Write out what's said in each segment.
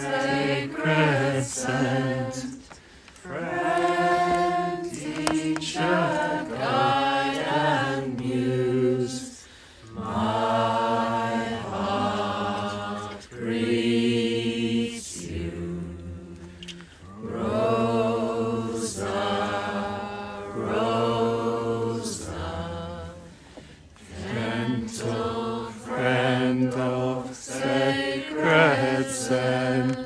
sacred scent, friend, teacher, guide and muse, my heart greets you. Rosa, Rosa, gentle friend of sacred scent,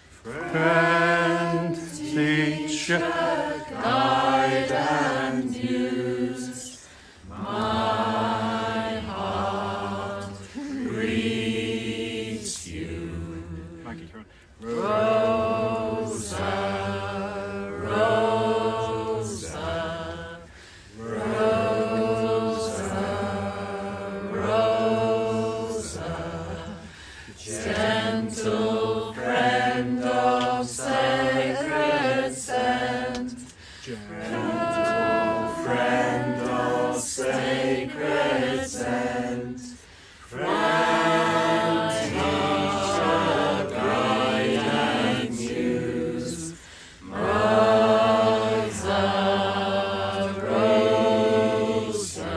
friend, teacher, guide and muse, my heart greets you. Rosa, Rosa, Rosa, Rosa, gentle friend of sacred scent, gentle friend of sacred scent, friend, teacher, guide and muse, Rosa, Rosa,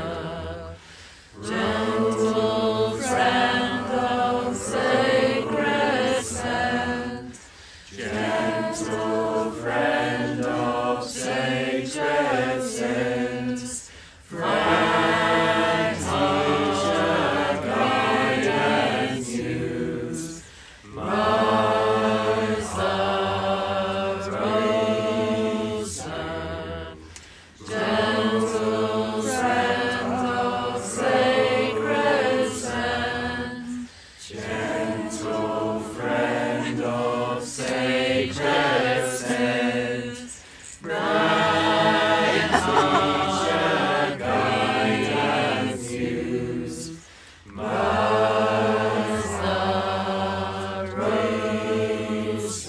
gentle friend of sacred scent, gentle friend of sacred scent, friend, teacher, guide and muse, Rosa, Rosa,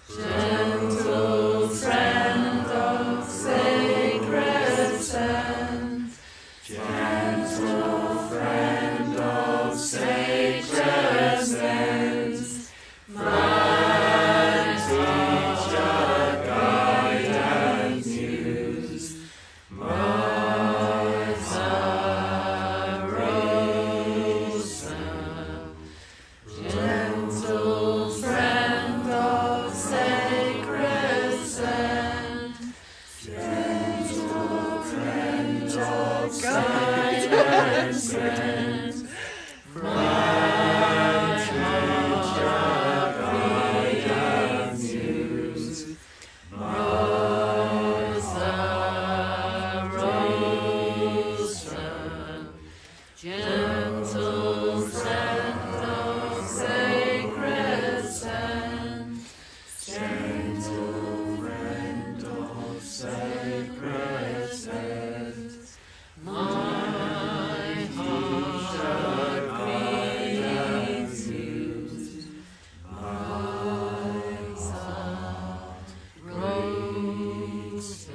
gentle friend of sacred scent, gentle friend of sacred scent, friend, teacher, guide and muse, Rosa, Rosa, gentle friend of sacred scent, gentle friend of sacred scent, friend, teacher, guide and muse, Rosa, Rosa, gentle friend of sacred scent, gentle friend of sacred scent, friend, teacher, guide and muse, Rosa, Rosa, gentle friend of sacred scent, gentle friend of sacred scent, my heart greets you, Rosa, Rosa,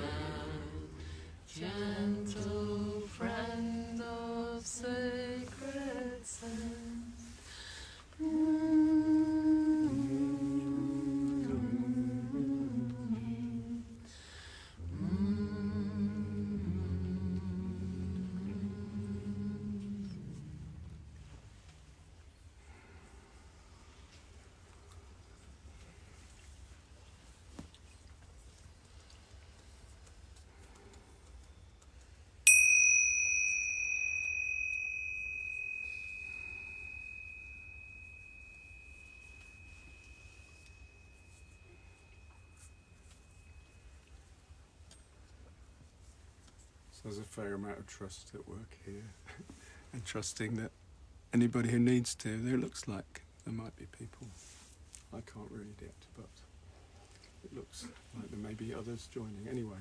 gentle friend of sacred scent. There's a fair amount of trust at work here, and trusting that anybody who needs to, there looks like there might be people. I can't read it, but it looks like there may be others joining. Anyway,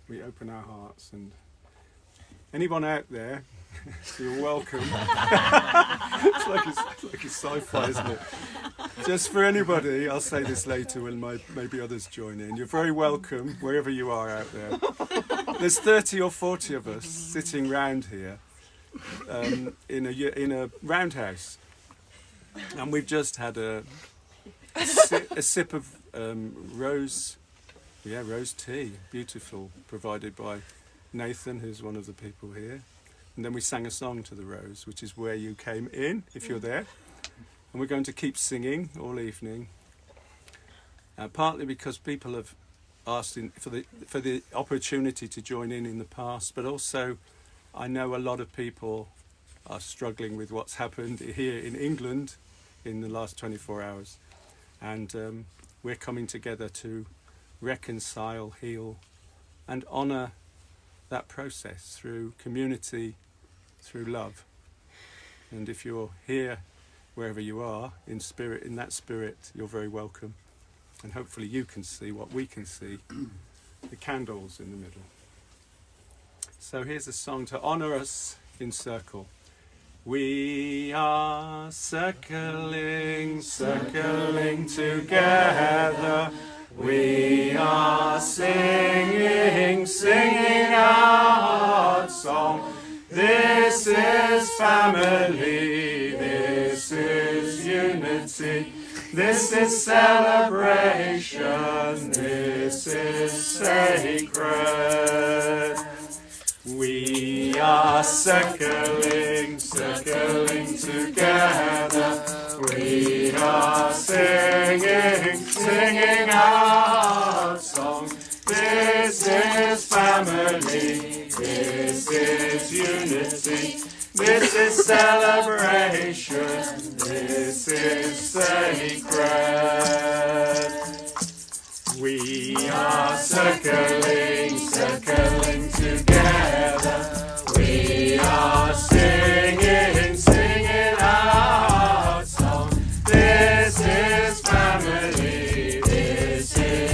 we open our hearts, and anyone out there, you're welcome. It's like a sci-fi, isn't it? Just for anybody, I'll say this later when maybe others join in. You're very welcome wherever you are out there. There's 30 or 40 of us sitting round here in a roundhouse. And we've just had a sip of rose tea, beautiful, provided by Nathan, who's one of the people here. And then we sang a song to the rose, which is where you came in, if you're there. And we're going to keep singing all evening, partly because people have asked for the opportunity to join in the past, but also I know a lot of people are struggling with what's happened here in England in the last 24 hours. And we're coming together to reconcile, heal, and honour that process through community, through love. And if you're here, wherever you are, in spirit, in that spirit, you're very welcome. And hopefully you can see what we can see, the candles in the middle. So here's a song to honour us in circle. We are circling, circling together. We are singing, singing our heart song. This is family, this is unity, this is celebration, this is sacred. We are circling, circling together. We are singing, singing our song. This is family, this is unity, this is celebration, this is sacred. We are circling, circling together. We are singing, singing our song. This is family, this is unity, this is celebration,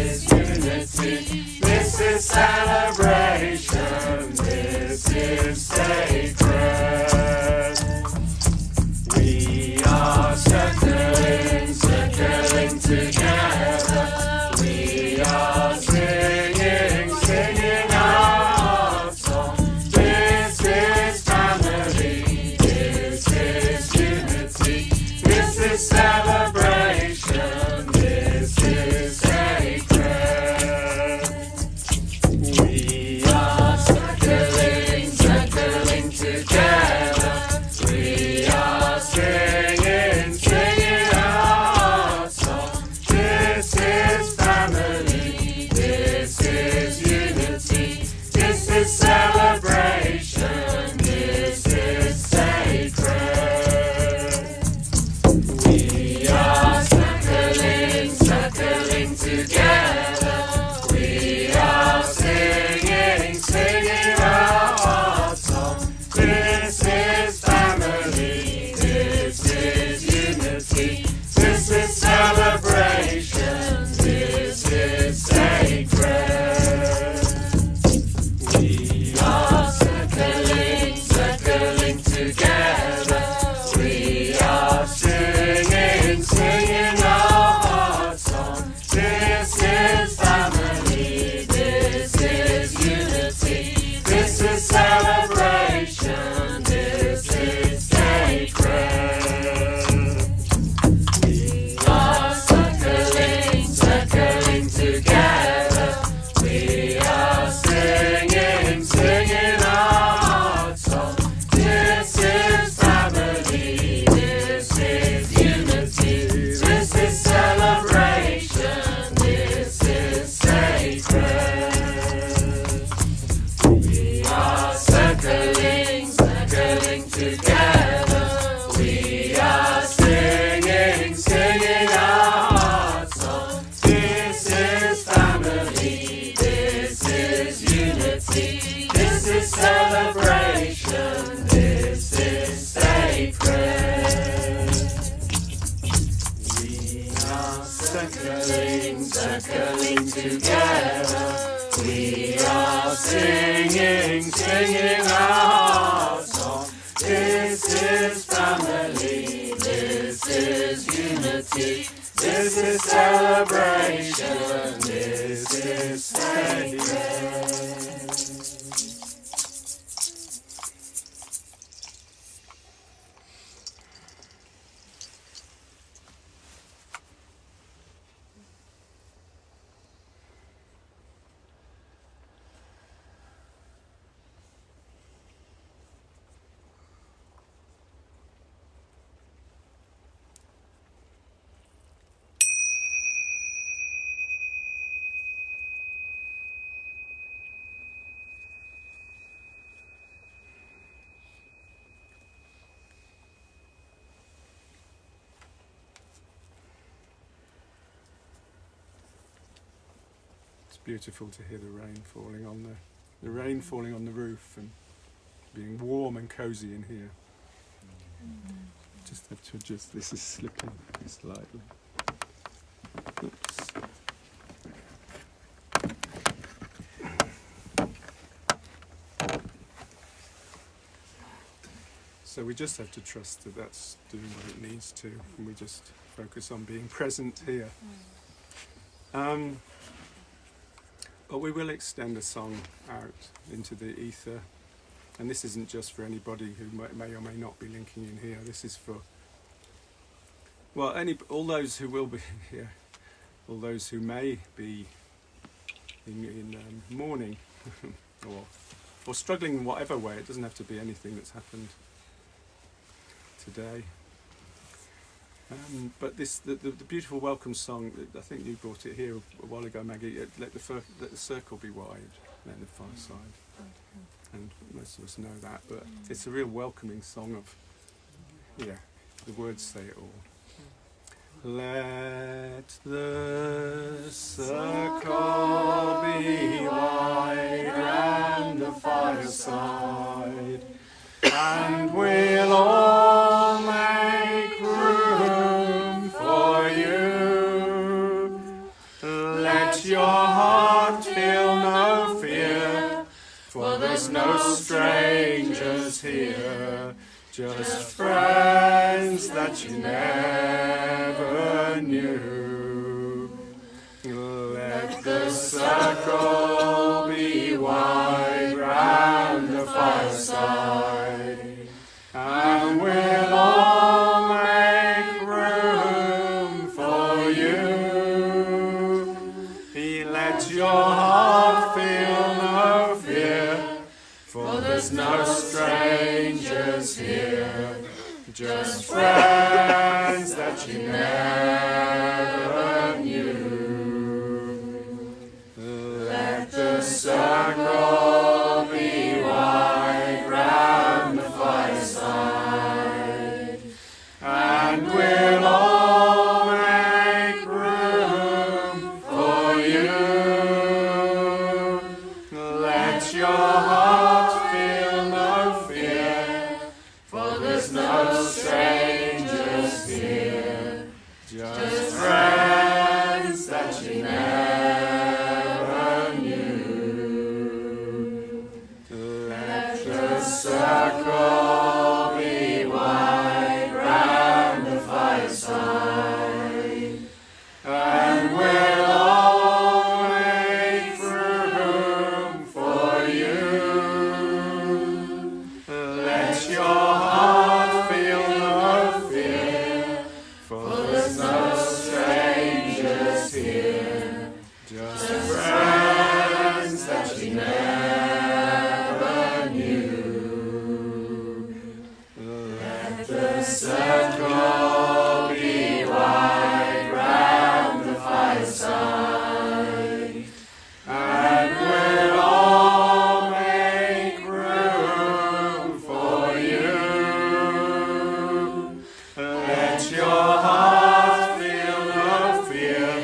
this is sacred. We are circling, circling together. We are singing, singing our song. This is family, this is unity, this is celebration, this is sacred. We are circling, circling together. We are singing, singing our song. This is family, this is unity, this is celebration, this is sacred. We are circling, circling together. We are singing, singing our song. This is family, this is unity, this is celebration, this is sacred. We are circling, circling together. We are singing, singing our song. This is family, this is unity, this is celebration, this is sacred. We are circling, circling together. We are singing, singing our song. This is family, this is unity, this is celebration, this is sacred. We are circling, circling together. We are singing, singing our song. This is family, this is unity, this is celebration, this is sacred. We are circling, circling together. We are singing, singing our song. This is family, this is unity, this is celebration, this is sacred. beautiful to hear the rain falling on the rain falling on the roof and being warm and cozy in here. Just have to adjust. This is slipping slightly. Oops. So we just have to trust that that's doing what it needs to, and we just focus on being present here. But we will extend a song out into the ether, and this isn't just for anybody who may or may not be linking in here. This is for, well, all those who will be here, all those who may be in mourning or struggling in whatever way. It doesn't have to be anything that's happened today. But the beautiful welcome song, I think you brought it here a while ago, Maggie, let the circle be wide, let the fireside. And most of us know that, but it's a real welcoming song of, the words say it all. Let the circle be wide round the fireside, and we'll all make room for you. Let your heart feel no fear, for there's no strangers here, just friends that you never knew. Let the circle be wide round the fireside, and we'll all make room for you. Let your heart feel no fear, for there's no strangers here, just friends that you never knew. Let the circle be wide round the fireside, and we'll all make room for you. Let your heart feel no fear, for there's no strangers here, just friends that you never knew. Let the circle be wide round the fireside, and we'll all make room for you. Let your heart feel no fear, for there's no strangers here, just friends that you never knew. Let the circle be wide round the fireside, and we'll all make room for you. Let your heart feel no fear,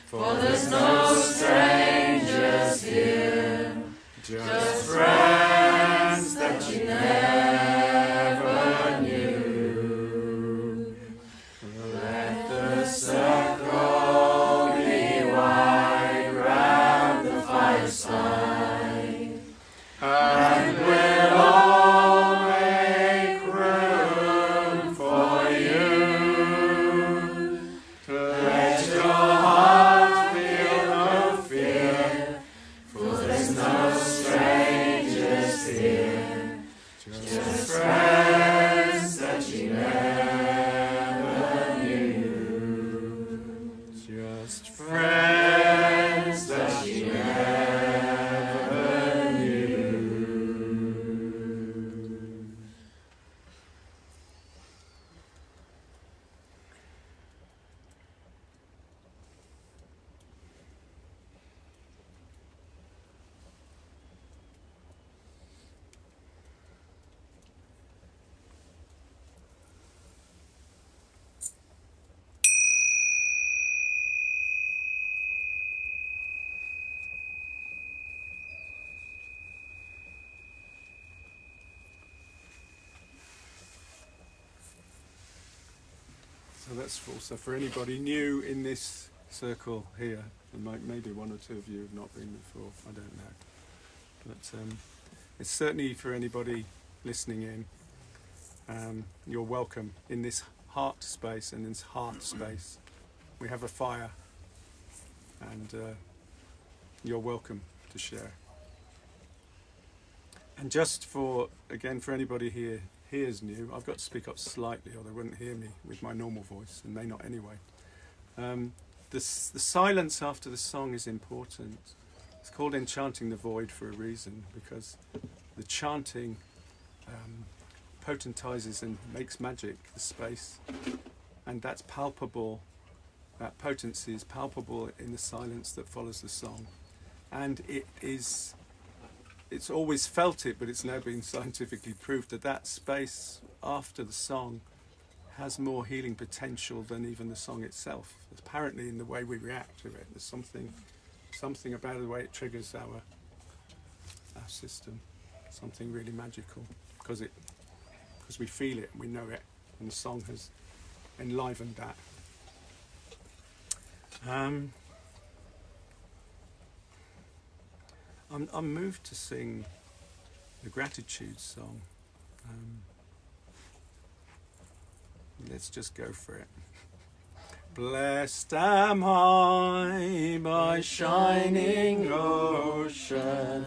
for there's no strangers here, just friends that you never knew. Let the circle be wide round the fireside, and we'll all make room for you. Let your heart feel no fear, for there's no strangers here, just friends that you never knew. So that's also for anybody new in this circle here, and maybe one or two of you have not been before, I don't know. But it's certainly for anybody listening in. You're welcome in this heart space and this heart space. We have a fire, and you're welcome to share. And just for anybody here is new, I've got to speak up slightly or they wouldn't hear me with my normal voice, and may not anyway. The silence after the song is important. It's called Enchanting the Void for a reason, because the chanting potentizes and makes magic the space, and that's palpable. That potency is palpable in the silence that follows the song, and it's always felt it, but it's now been scientifically proved that space after the song has more healing potential than even the song itself. Apparently, in the way we react to it, there's something about the way it triggers our system, something really magical, because we feel it, we know it, and the song has enlivened that. I'm moved to sing the gratitude song. Let's just go for it. Blessed am I by shining ocean,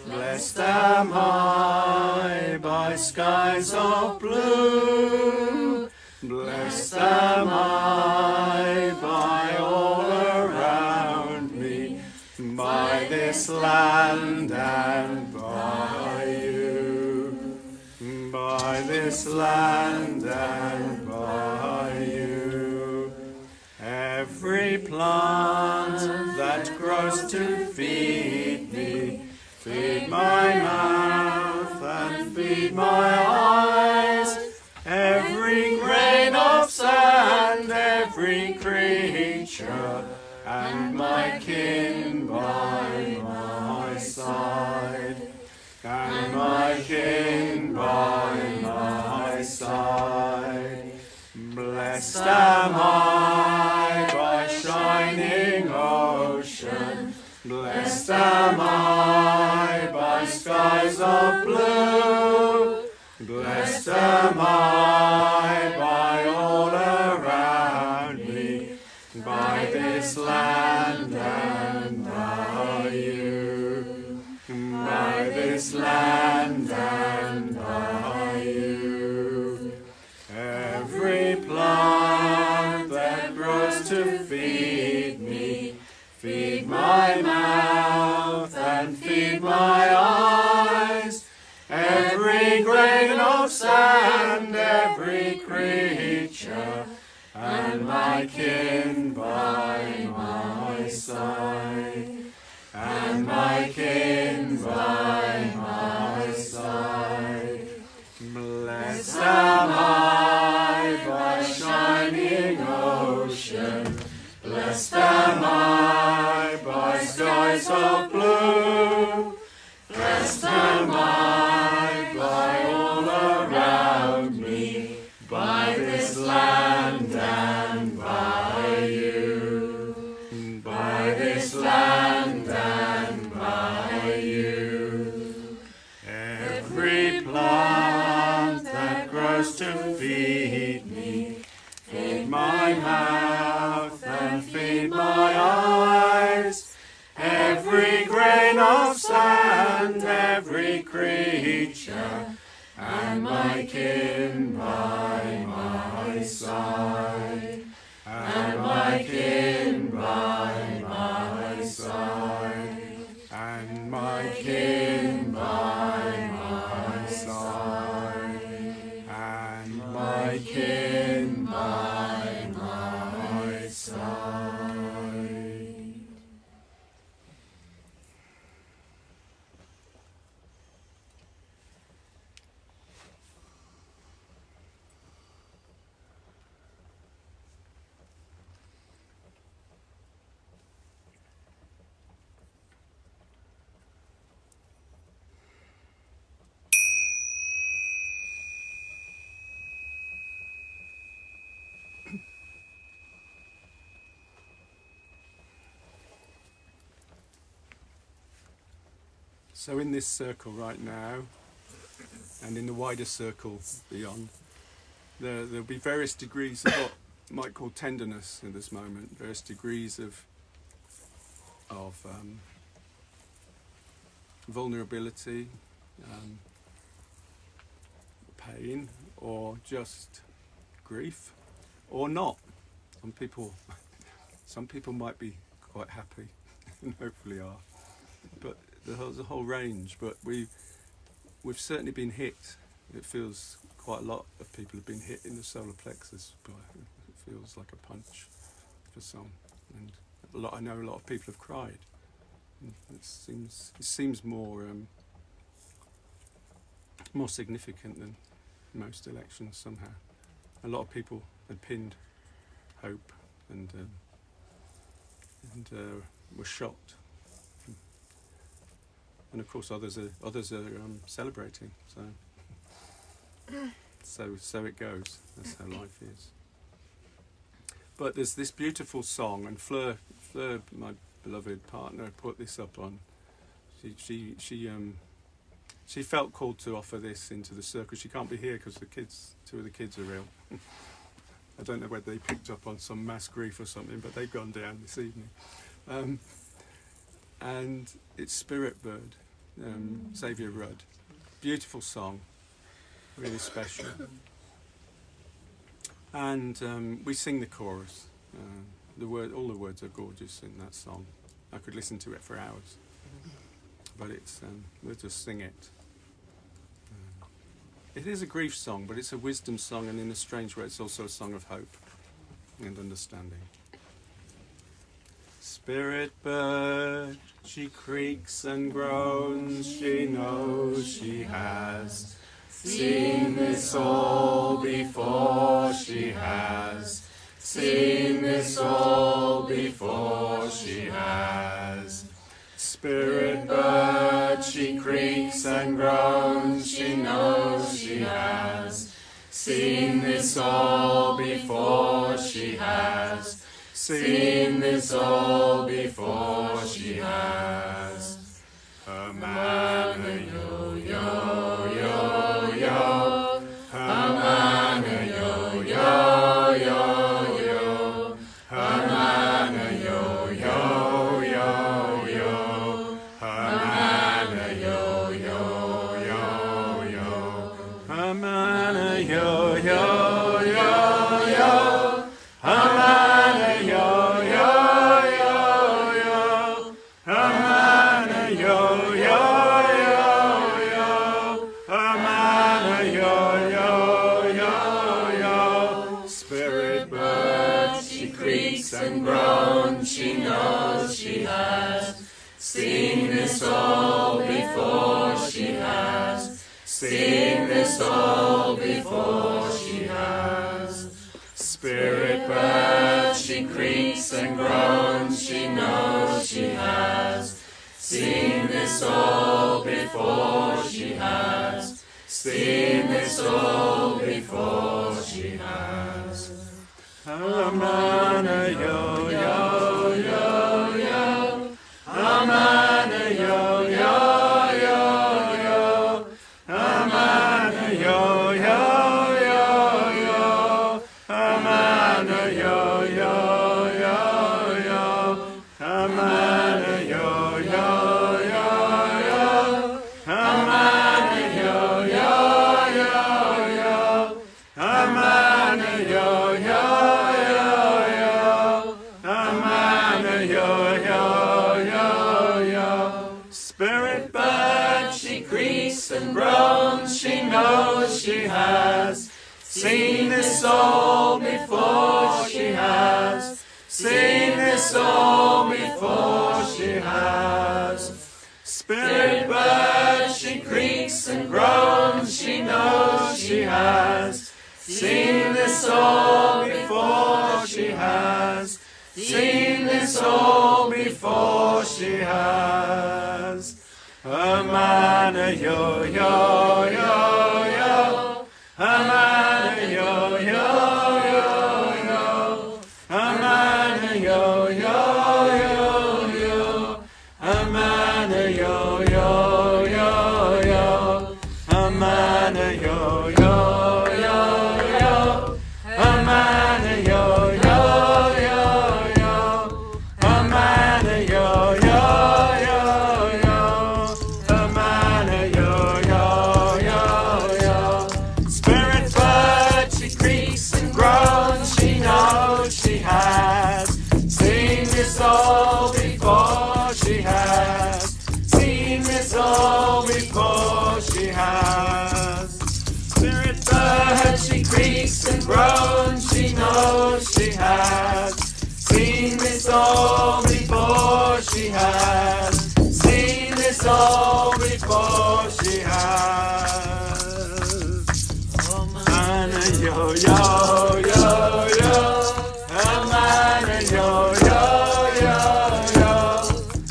blessed am I by skies of blue, blessed am I by all around me, by this land and by you, by this land and by you. Every plant that grows to feed me, feed my mouth and feed my eyes. Every grain of sand, every creature, and my kin by my side, and my kin by my side. Blessed am I by shining ocean, blessed am I by skies of blue, blessed am I by all around me, by this land and by you, by this land and by you. Every plant that grows to feed me, feed my mouth and feed my eyes. Every grain of sand, every creature, and my kin by my side, and my kin by my side. Blessed am I by shining ocean, blessed am I by skies of blue, blessed am I by all around me, by this land and by you, by this land and by you. Every plant that grows to feed me, feed my mouth and feed my eyes. Every grain of sand, every creature, and my kin by my side, and my kin by my side, and my kin by my side, and my kin by my side. So in this circle right now, and in the wider circle beyond, there'll be various degrees of what you might call tenderness in this moment, various degrees of vulnerability, pain, or just grief, or not. Some people might be quite happy, and hopefully are. But there's a whole range. But we've certainly been hit. It feels quite a lot of people have been hit in the solar plexus. It feels like a punch for some, and I know a lot of people have cried. It seems more significant than most elections somehow. A lot of people had pinned hope and were shocked, and of course others are celebrating. So it goes. That's how life is. But there's this beautiful song, and Fleur, my beloved partner, put this up on. She felt called to offer this into the circle. She can't be here because two of the kids are ill. I don't know whether they picked up on some mass grief or something, but they've gone down this evening. And it's Spirit Bird, Xavier Rudd. Beautiful song, really special. And we sing the chorus. All the words are gorgeous in that song. I could listen to it for hours, but we'll just sing it. It is a grief song, but it's a wisdom song, and in a strange way, it's also a song of hope and understanding. Spirit bird, she creaks and groans, she knows she has seen this all before, she has seen this all before, she has. Spirit bird, she creaks and groans, she knows she has seen this all before, she has seen this all before, she has. A man, a yo-yo-yo-yo, a man, a yo-yo-yo-yo, a man, a yo-yo-yo-yo, a man, a yo-yo-yo-yo, a man, a yo-yo-yo-yo, a man, a yo-yo-yo-yo, a man, a yo-yo-yo-yo, a man, a yo-yo-yo-yo. Spirit bird, she creaks and groans, she knows she has seen this all before, she has seen this all before, she has. Spirit bird, she creaks and groans, she knows she has seen this all before, she has seen this all before, she has. A man, a yo-yo-yo-yo, a man, a yo-yo-yo-yo, a man, a yo-yo-yo-yo, a man, a yo-yo-yo-yo, a man, a yo-yo-yo-yo, a man, a yo-yo-yo-yo, a man, a yo-yo-yo-yo, a man, a yo-yo-yo-yo. Spirit bird, she creaks and groans, she knows she has seen this all before, she has seen this all before, she has. Spirit bird, she creaks and groans, she knows she has seen this all before, she has seen this all before, she has. A man, a yo-yo-yo-yo, a man, a yo-yo-yo-yo, a man, a yo-yo-yo-yo, a man, a yo-yo-yo-yo. and groans, she knows she has seen this all before, she has seen this all before, she has. Man and yo yo yo yo, a man and yo yo yo yo,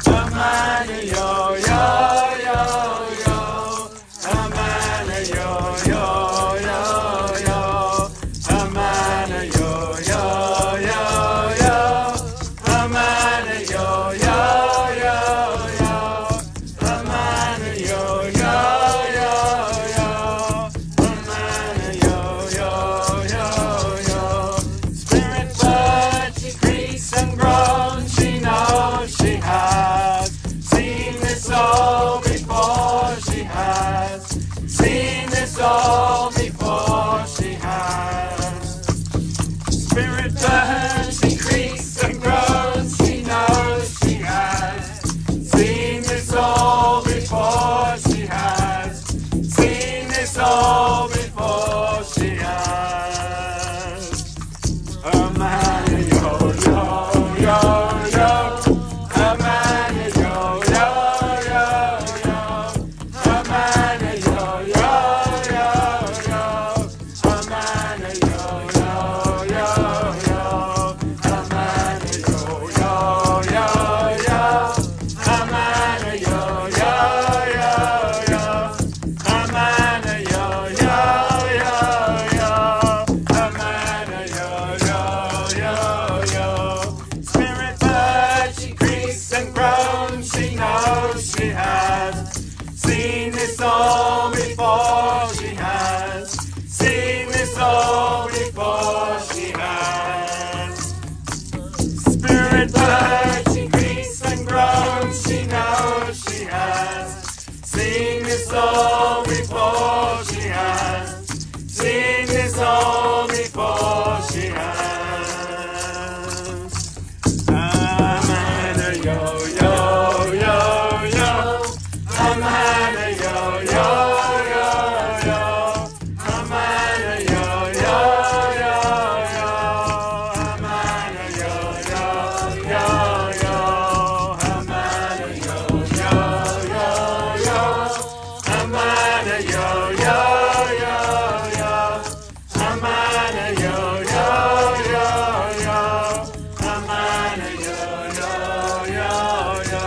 a man and yo yo yo yo, a man and yo yo yo yo, a man and yo yo yo yo, a man and yo yo yo yo, a man and yo yo yo yo, a man and yo yo yo yo. Spirit bird, she creaks and groans, she knows she has seen this all before, she has seen this all before, she has. Spirit bird, she creaks and groans, she knows she has seen this all before, she has seen this all before, she has. A man and yo yo yo yo, a man and yo yo yo yo, a man and yo yo yo yo, a man and yo yo yo yo, a man and yo yo yo yo, a man and yo yo yo yo, a man and yo yo yo yo, a man and yo yo yo yo. Spirit bird, she creaks and groans, she knows she has seen this all before, she has seen this all before, she has. Spirit bird, she creaks and groans, she knows she has seen this all before, she has seen this all before, she has. A man a yo yo yo yo, a man a yo yo yo yo, a man a yo yo yo yo, a man a yo yo yo yo, a man a yo yo yo yo, a man a yo yo yo yo, a man a yo yo yo yo, a man a yo yo yo yo.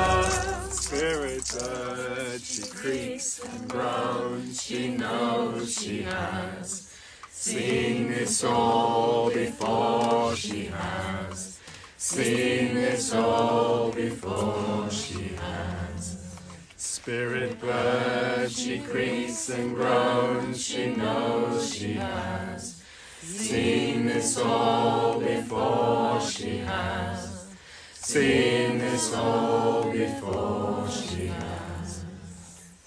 Spirit bird, she creaks and groans, she knows she has seen this all before, she has seen this all before, she has. Spirit bird, she creaks and groans, she knows she has seen this all before, she has seen this all before, she has.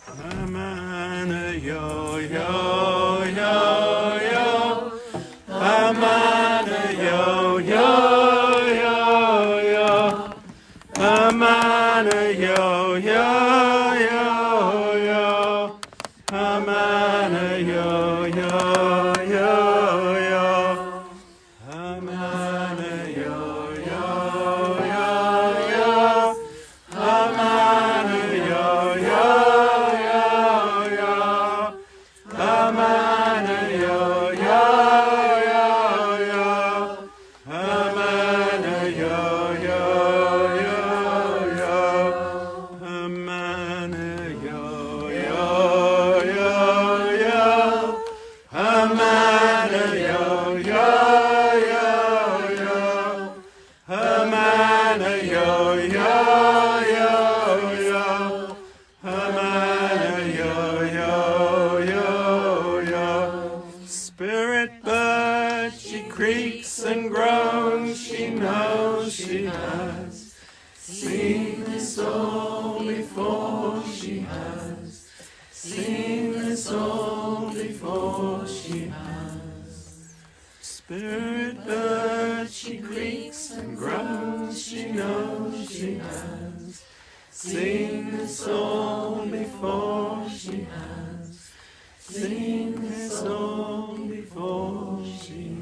A man a yo yo yo yo, a man a yo yo yo yo, a man a yo yo yo yo, a man a yo yo yo yo, a man a yo yo yo yo, a man a yo yo yo yo, a man a yo yo yo yo, a man a yo yo yo yo, a man a yo yo yo yo, a man a yo yo yo yo, a man a yo yo yo yo, a man a yo yo yo yo. Spirit bird, she creaks and groans, she knows she has seen this all before, she has seen this all before, she has. Spirit bird, she creaks and groans, she knows she has seen this all before, she has seen this all before. all she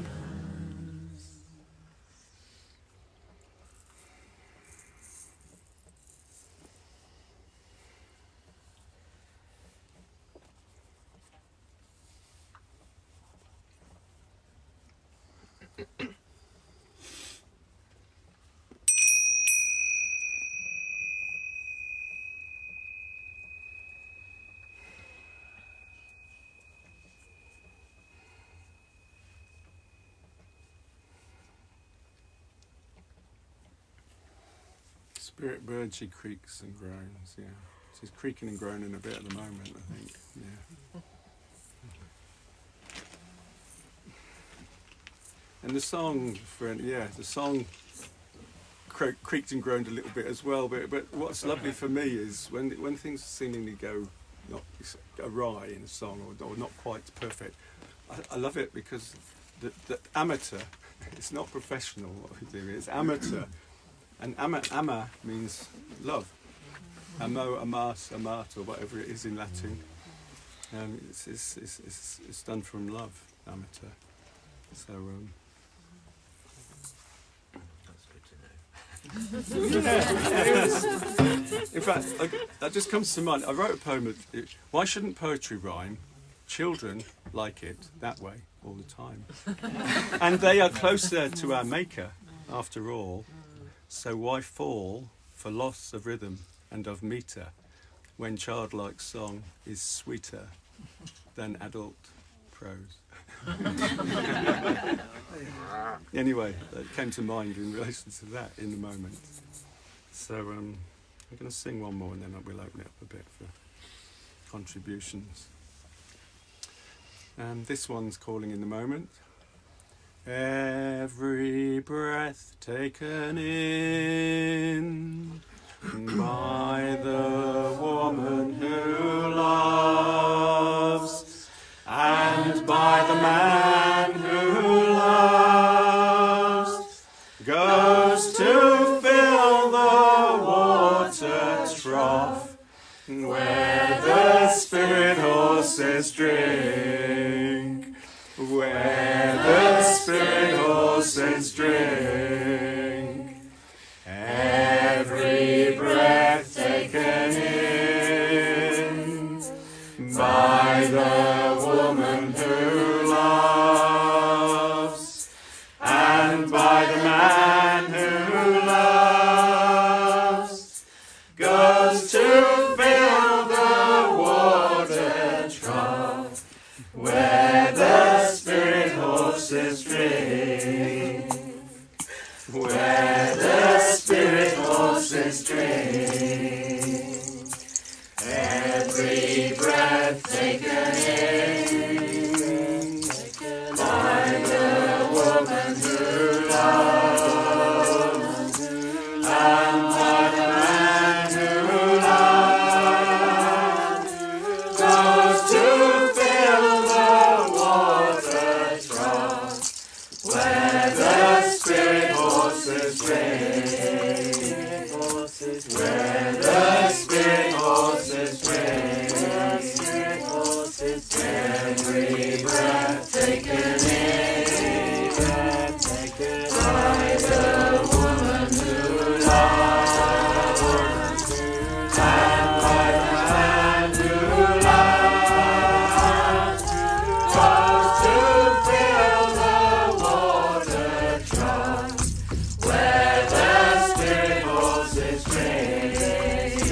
Spirit bird, she creaks and groans, yeah. She's creaking and groaning a bit at the moment, I think, yeah. And the song, the song creaked and groaned a little bit as well, but what's lovely for me is when things seemingly go not awry in a song or not quite perfect, I love it because the amateur, it's not professional what we do, it's amateur. And ama means love. Amo, amas, amat, or whatever it is in Latin. It's done from love, amateur. So, That's good to know. in fact, that just comes to mind. I wrote a poem. Why shouldn't poetry rhyme? Children like it that way all the time. And they are closer to our maker, after all. So why fall for loss of rhythm and of meter when childlike song is sweeter than adult prose? Anyway, that came to mind in relation to that in the moment. So I'm going to sing one more and then we'll open it up a bit for contributions. This one's calling in the moment. Every breath taken in by the woman who loves, and by the man who loves, goes to fill the water trough where the spirit horses drink. Where the spirit horses drink. Every breath taken in by the woman who loves, and by the man who loves, goes to fill the water trough where the spirit horses drink, where the spirit horses drink. Every breath taken in by the woman who loves, and by the man who loves, goes to fill the water trough where the spirit horses drink, where the spirit horses drink. Every breath taken in by the woman who loves, and by the man who loves, goes to fill the water trough where the spirit horses drink, where the spirit horses drink. Every breath taken in by the woman who loves, and by the man who loves, goes to fill the water trough where the spirit horses drink,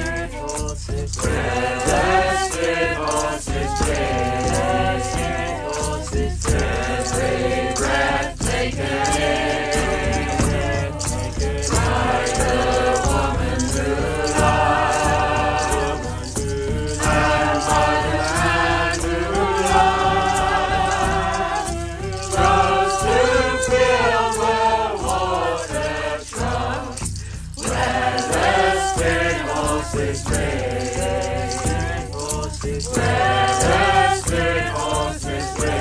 where the spirit horses drink.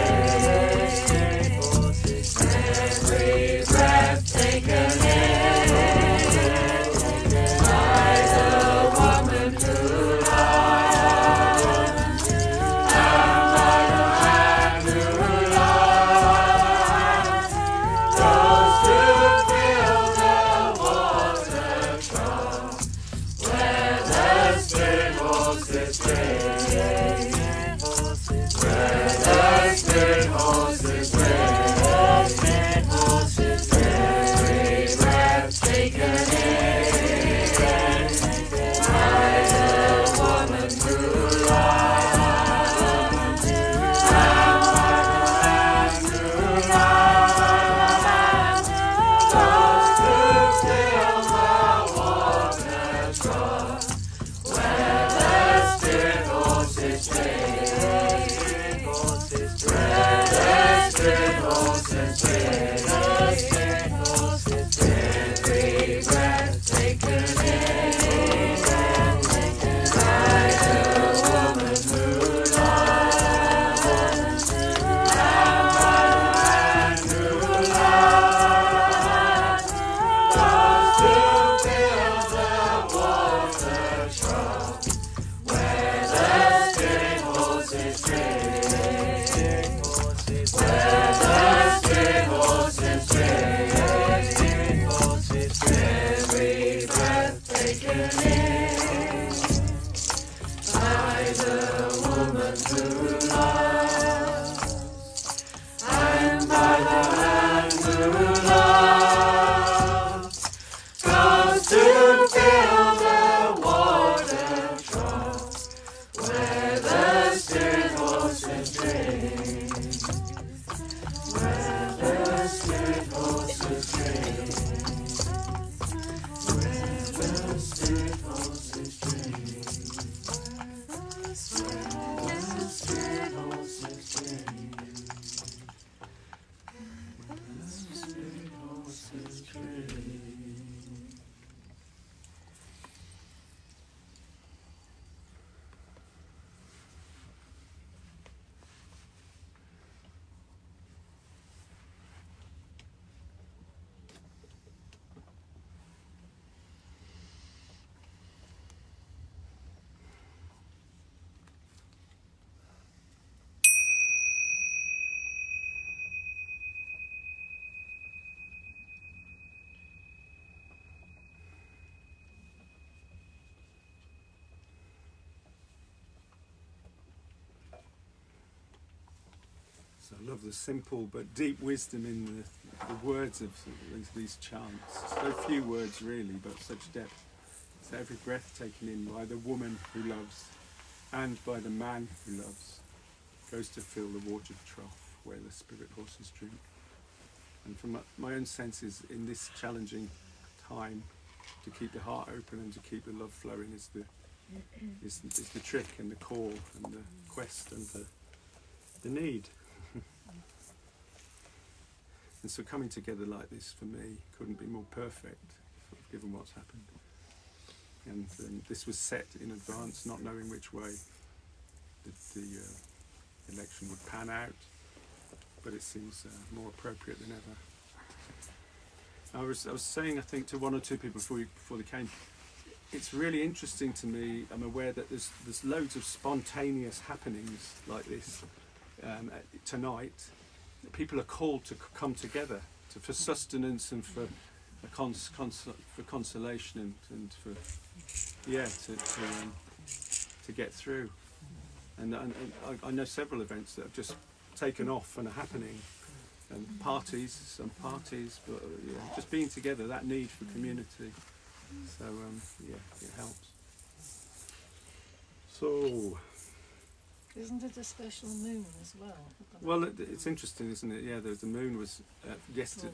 Every breath taken in by the woman who loves, and by the man who loves, So I love the simple but deep wisdom in the words of these chants. So few words really, but such depth. So every breath taken in by the woman who loves and by the man who loves goes to fill the watered trough where the spirit horses drink. And from my own senses in this challenging time, to keep the heart open and to keep the love flowing is the trick and the call and the quest and the need. And so coming together like this for me couldn't be more perfect, given what's happened. And this was set in advance, not knowing which way the election would pan out, but it seems more appropriate than ever. I was saying, I think, to one or two people before they came, it's really interesting to me. I'm aware that there's loads of spontaneous happenings like this tonight. People are called to come together for sustenance and for consolation and for to get through. And I know several events that have just taken off and are happening. And some parties, but just being together, that need for community. So it helps. So, Isn't it a special moon as well? well, it's interesting, isn't it? Yeah, the moon was yesterday.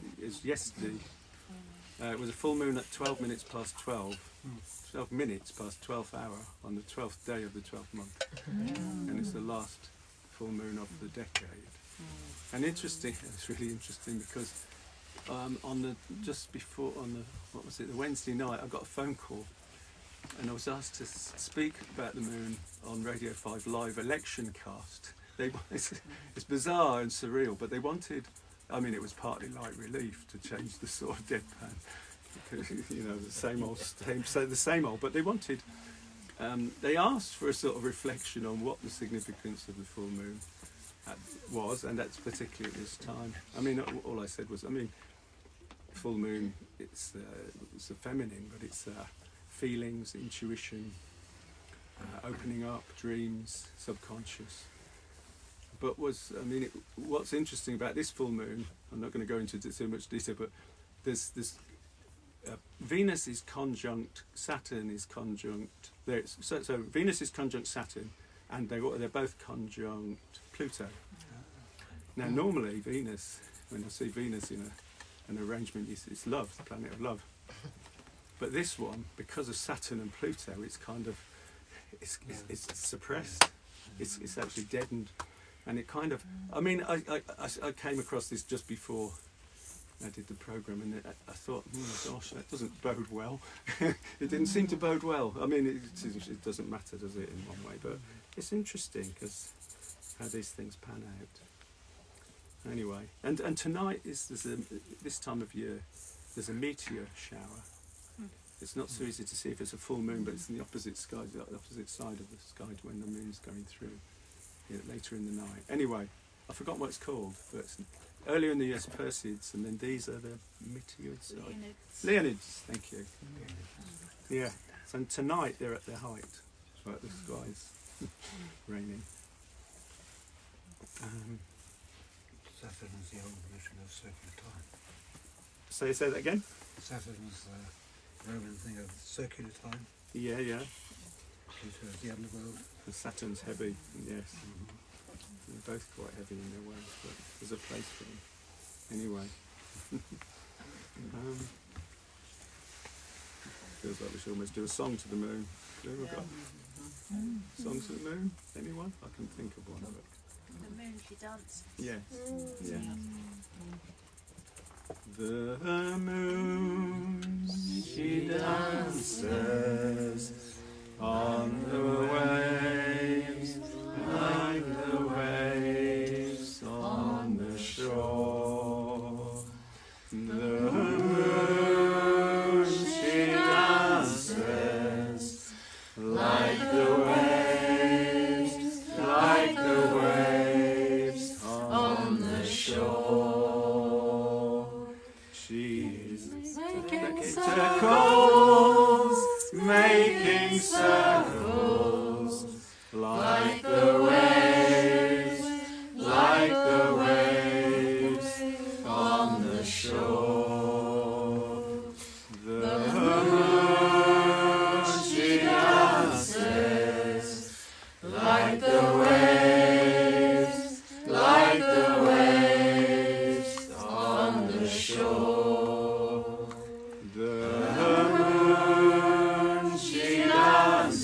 It was a full moon at 12 minutes past 12. 12 minutes past 12th hour on the 12th day of the 12th month, and it's the last full moon of the decade. And interesting, it's really interesting because the Wednesday night, I got a phone call, and I was asked to speak about the moon on Radio 5 live election cast. It's bizarre and surreal, but they wanted. I mean, it was partly light relief to change the sort of deadpan, because the same old. But they wanted. They asked for a sort of reflection on what the significance of the full moon was, and that's particularly at this time. I mean, all I said was, full moon. It's a feminine, but it's feelings, intuition, opening up, dreams, subconscious. But what's interesting about this full moon, I'm not going to go into too much detail, but there's Venus is conjunct Saturn is conjunct. So Venus is conjunct Saturn, and they're both conjunct Pluto. Now, normally Venus, when I see Venus in an arrangement, it's love, the planet of love. But this one, because of Saturn and Pluto, it's kind of it's suppressed. It's actually deadened, and it kind of. I mean, I came across this just before I did the programme, and I thought, oh gosh, that doesn't bode well. It didn't seem to bode well. I mean, it doesn't matter, does it, in one way? But it's interesting because how these things pan out. Anyway, and tonight this time of year, there's a meteor shower. It's not so easy to see if it's a full moon, but it's in the opposite sky, the opposite side of the sky to when the moon's going through later in the night. Anyway, I forgot what it's called, but earlier in the year it's Perseids, and then these are the meteorids. Leonids, thank you. Yeah, so tonight they're at their height, but the sky's raining. Saturn is the old version of circular time. Say that again? Saturn is the Roman thing of circular time. Yeah. Pluto is the underworld. And Saturn's heavy, yes. They're both quite heavy in their way, but there's a place for them. Anyway. Feels like we should almost do a song to the moon. Have we got songs to the moon? Anyone? I can think of one of it. The moon, she dances. Yes. Yeah. The moon, she dances on the waves, like the waves on the shore. The moon, she dances like the waves, on the shore. She's making circles, like the waves, on the shore. The moon, she dances, like the waves, on the shore. The moon, she dances,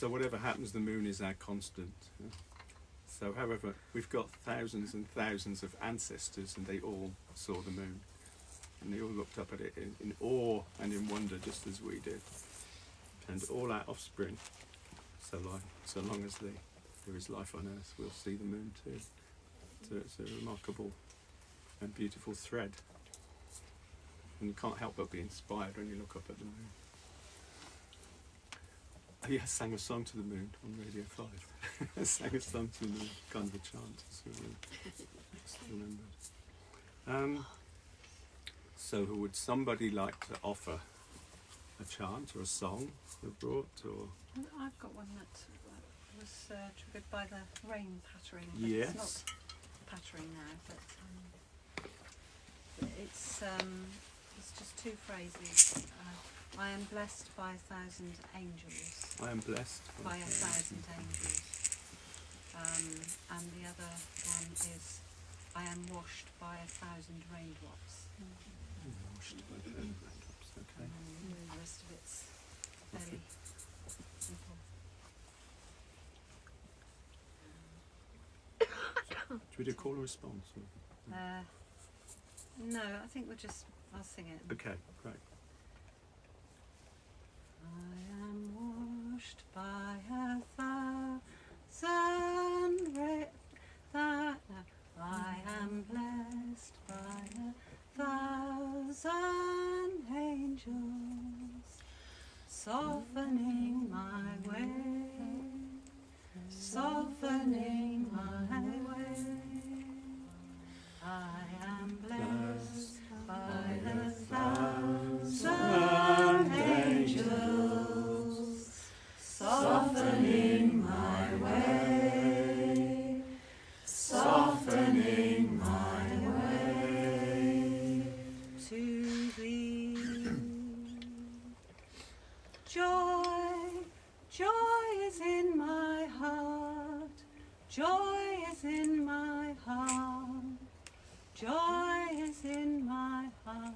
So whatever happens, the moon is our constant. So however, we've got thousands and thousands of ancestors, and they all saw the moon. And they all looked up at it in awe and in wonder, just as we did. And all our offspring, so long as there is life on Earth, will see the moon too. So it's a remarkable and beautiful thread. And you can't help but be inspired when you look up at the moon. I sang a song to the moon on Radio 5. I sang a song to the moon, kind of a chant. Still remembered. So would somebody like to offer a chant or a song they've brought? Or I've got one that was triggered by the rain pattering. But yes. It's not pattering now, but it's just two phrases. I am blessed by 1,000 angels. I am blessed By 1,000 angels. And the other one is I am washed by 1,000 raindrops. Washed by 1,000 raindrops, okay. And the rest of it's fairly simple. Should we do call or response? Or? No, I think I'll sing it. Okay, great. I am washed by 1,000 I am blessed by 1,000 angels, softening my way, softening my way. I am blessed by 1,000 angels, softening my way, softening my way to thee. Joy, joy is in my heart, joy is in my heart, joy is in my heart.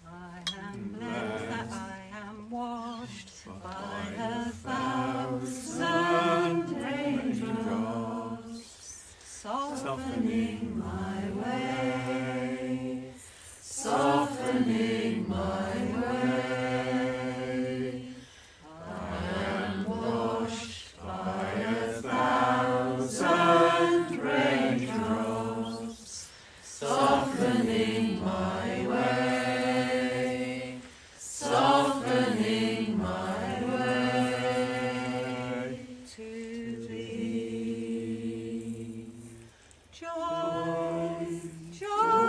I am blessed that I am washed by 1,000 raindrops, softening my way, softening my way. I am washed by 1,000 raindrops, softening my way, softening my way to thee. Joy, joy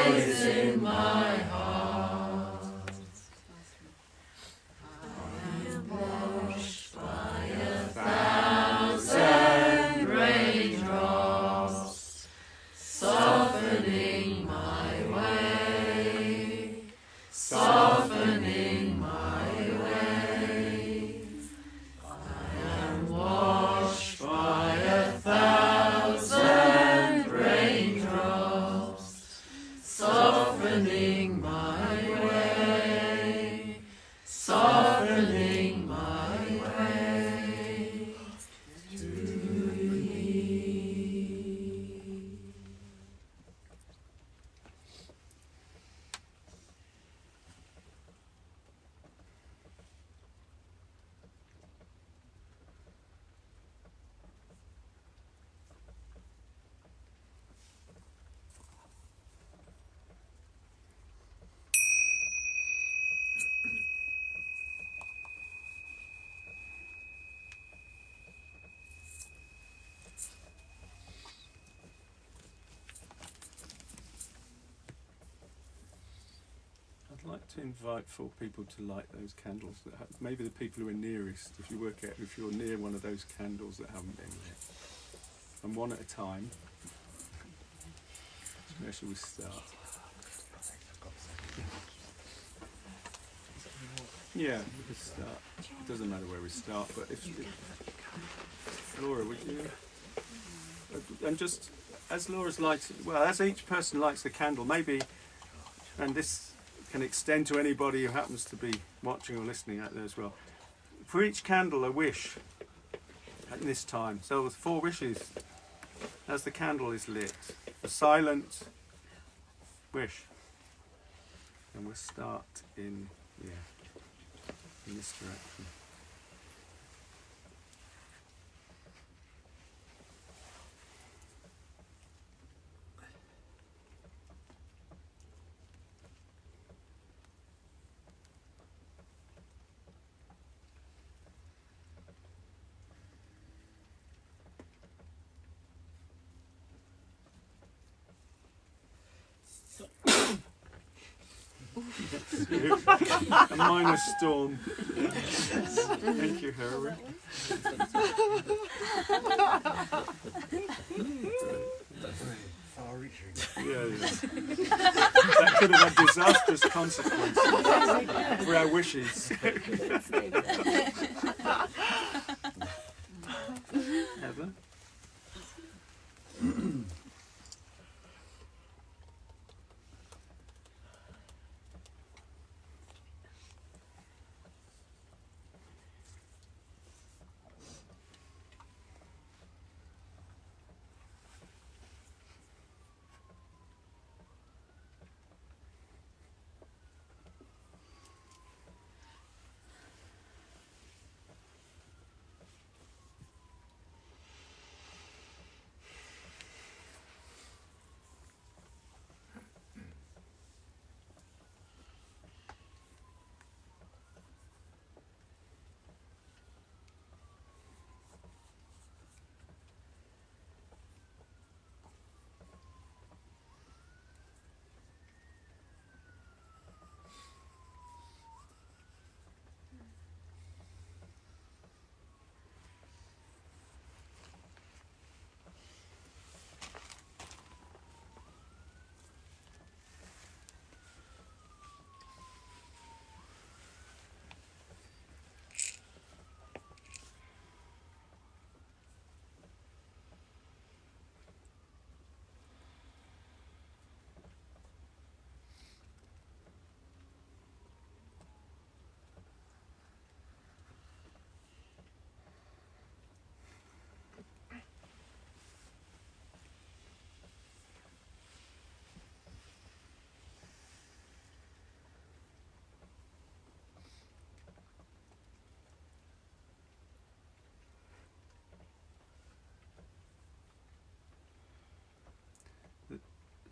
lies in my heart. I am washed by 1,000 raindrops, softening my way, softening my way. I am washed by 1,000 raindrops, softening my way, softening my way to thee. I'd like to invite four people to light those candles that have, maybe the people who are nearest, if you work out if you're near one of those candles that haven't been lit. And one at a time. Where shall we start? Yeah, we could start. It doesn't matter where we start, but if Laura, would you? And just as Laura's lighting, well, as each person lights the candle, maybe, and this can extend to anybody who happens to be watching or listening out there as well. For each candle, a wish at this time. So with 4 wishes as the candle is lit. A silent wish. And we'll start in this direction. A minor storm. Thank you, Harry. Far-reaching. Yeah. That could have had disastrous consequences for our wishes. Heather?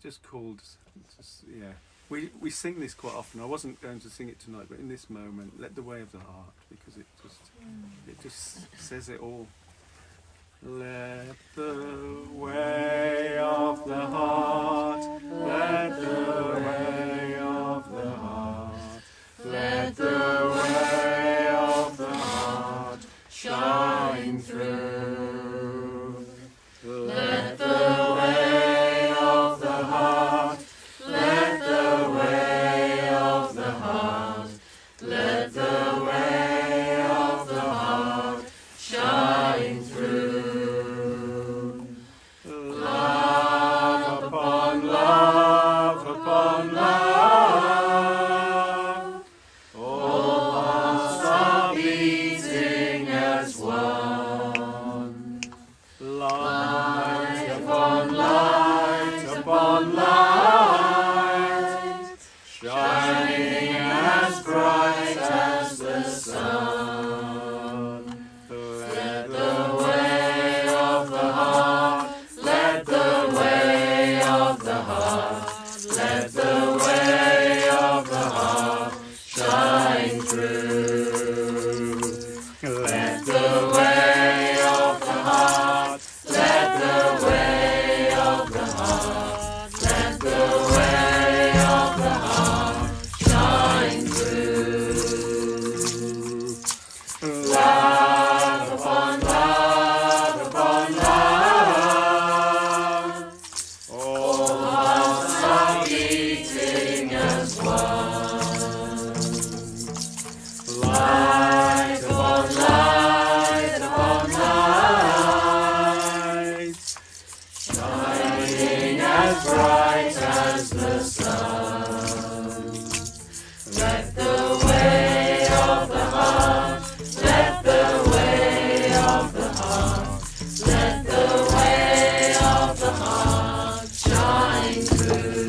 Just called, we sing this quite often. I wasn't going to sing it tonight, but in this moment, let the way of the heart, because it just says it all. Let the way of the heart, let the way of the heart, let the way of the heart shine through. Let the way of the heart, let the way of the heart, let the way of the heart shine through. Love upon love upon love, all hearts are beating as one. Light upon light upon light, shining as bright as the sun. Let the way of the heart, let the way of the heart, let the way of the heart shine through. Let the way of the heart, let the way of the heart, let the way of the heart shine through. Love upon love upon love, all hearts are beating as one. Light upon light upon light, shining as bright as the sun. Let the way of the heart, let the way of the heart, let the way of the heart shine through.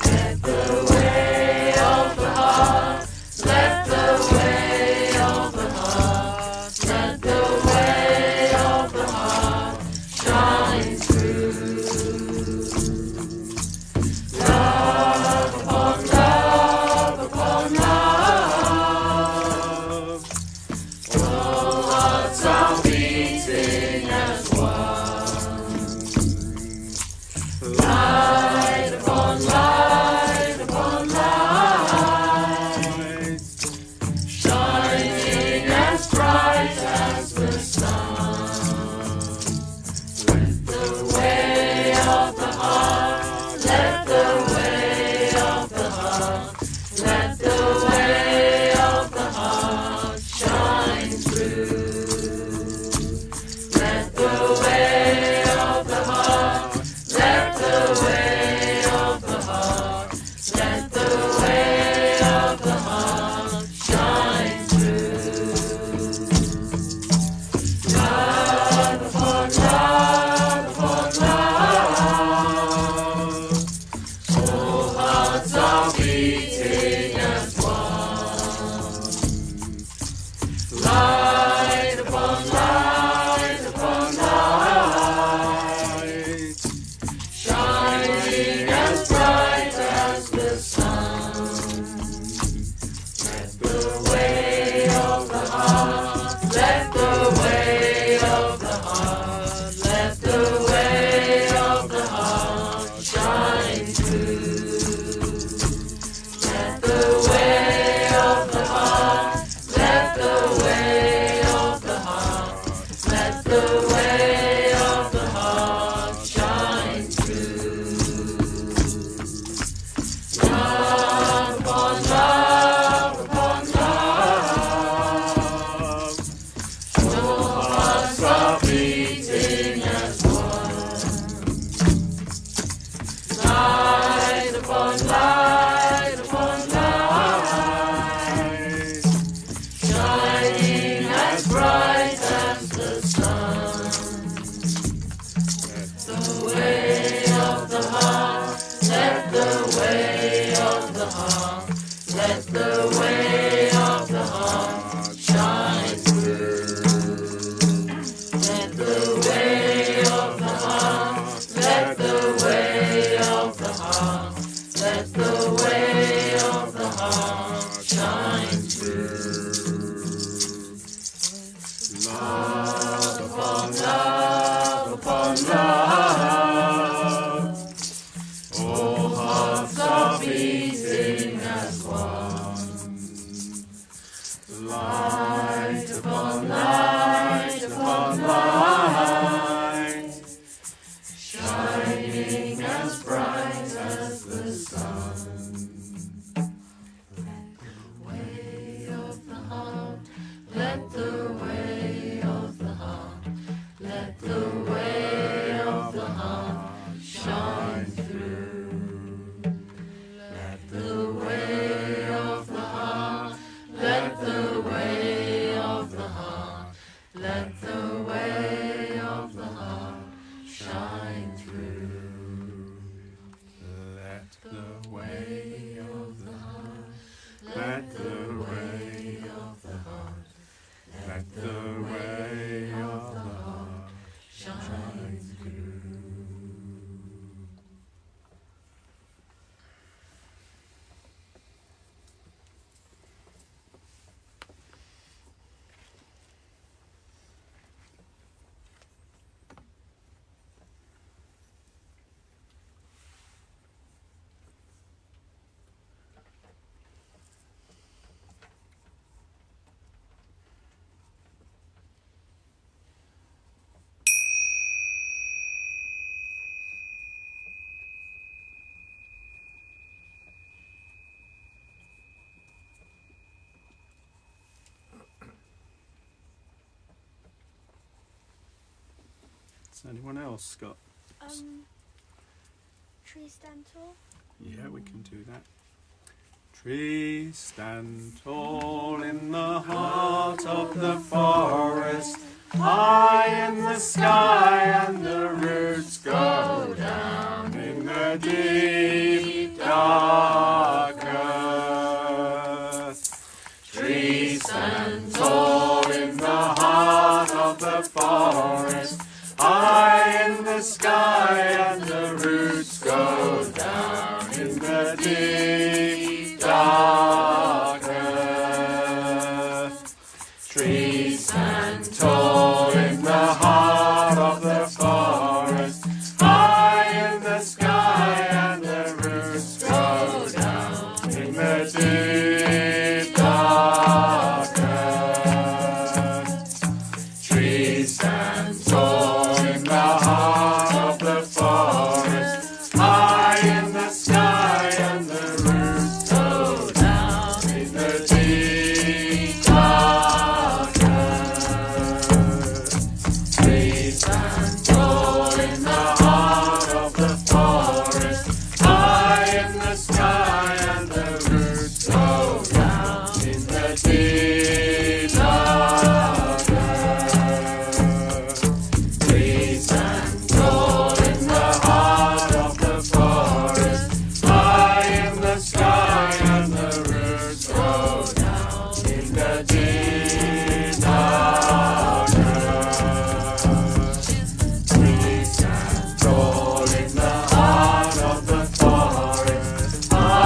Let the way of the heart, let the way of the heart, let the way of the heart shine through. Love upon love upon love, all hearts are beating as one. Light upon light upon light, shining as bright as the sun. Let the way of the heart, let the way of the heart, let the way of the heart shine through. Let the way of the heart, let the way of the heart, let the way of the heart shine through. Love upon love upon love, all hearts are beating as one. Light upon light upon light, shining as bright as the sun. Let the way of the heart, let the way of the heart, let the way of the heart shine through. Let the way of the heart, let the way of the heart, let the way of the heart shine through. Love upon love upon love, all hearts are beating as one. Light upon light upon light, shining as bright as the sun. Let the way of the heart, let the way of the heart, let the way of the heart shine through. Let the way of the heart, let the way of the heart, let the way of the heart shine through. Love Has anyone else got? Trees stand tall. Yeah, we can do that. Trees stand tall in the heart of the forest, high in the sky, and the roots go down in the deep dark earth. Trees stand tall in the heart of the forest, high in the sky, and the roots go down in the deep dark earth. Trees stand tall in the heart of the forest, high in the sky, and the roots go down in the deep dark earth. Trees stand tall in the heart of the forest, high in the sky, and the roots go down in the deep dark earth. Trees stand tall in the heart of the forest, high in the sky, and the roots go down in the deep dark earth. Trees stand tall in the heart of the forest, high in the sky, and the roots go down in the deep dark earth. Trees stand tall in the heart of the forest, high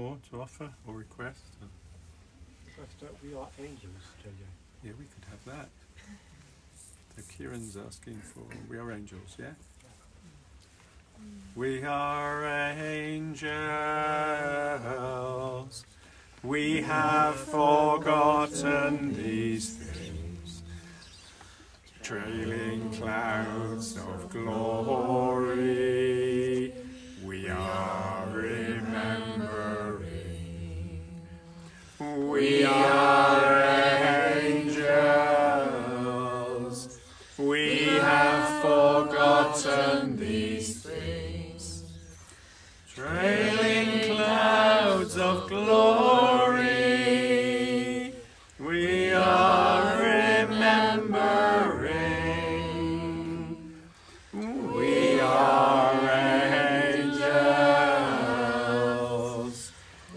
more to offer or request? We are angels, tell you. Yeah, we could have that. So Kieran's asking for, we are angels, yeah? We are angels. We have forgotten these things. Trailing clouds of glory. We are remembering. We are angels. We have forgotten these things. Trailing clouds of glory. We are remembering. We are angels.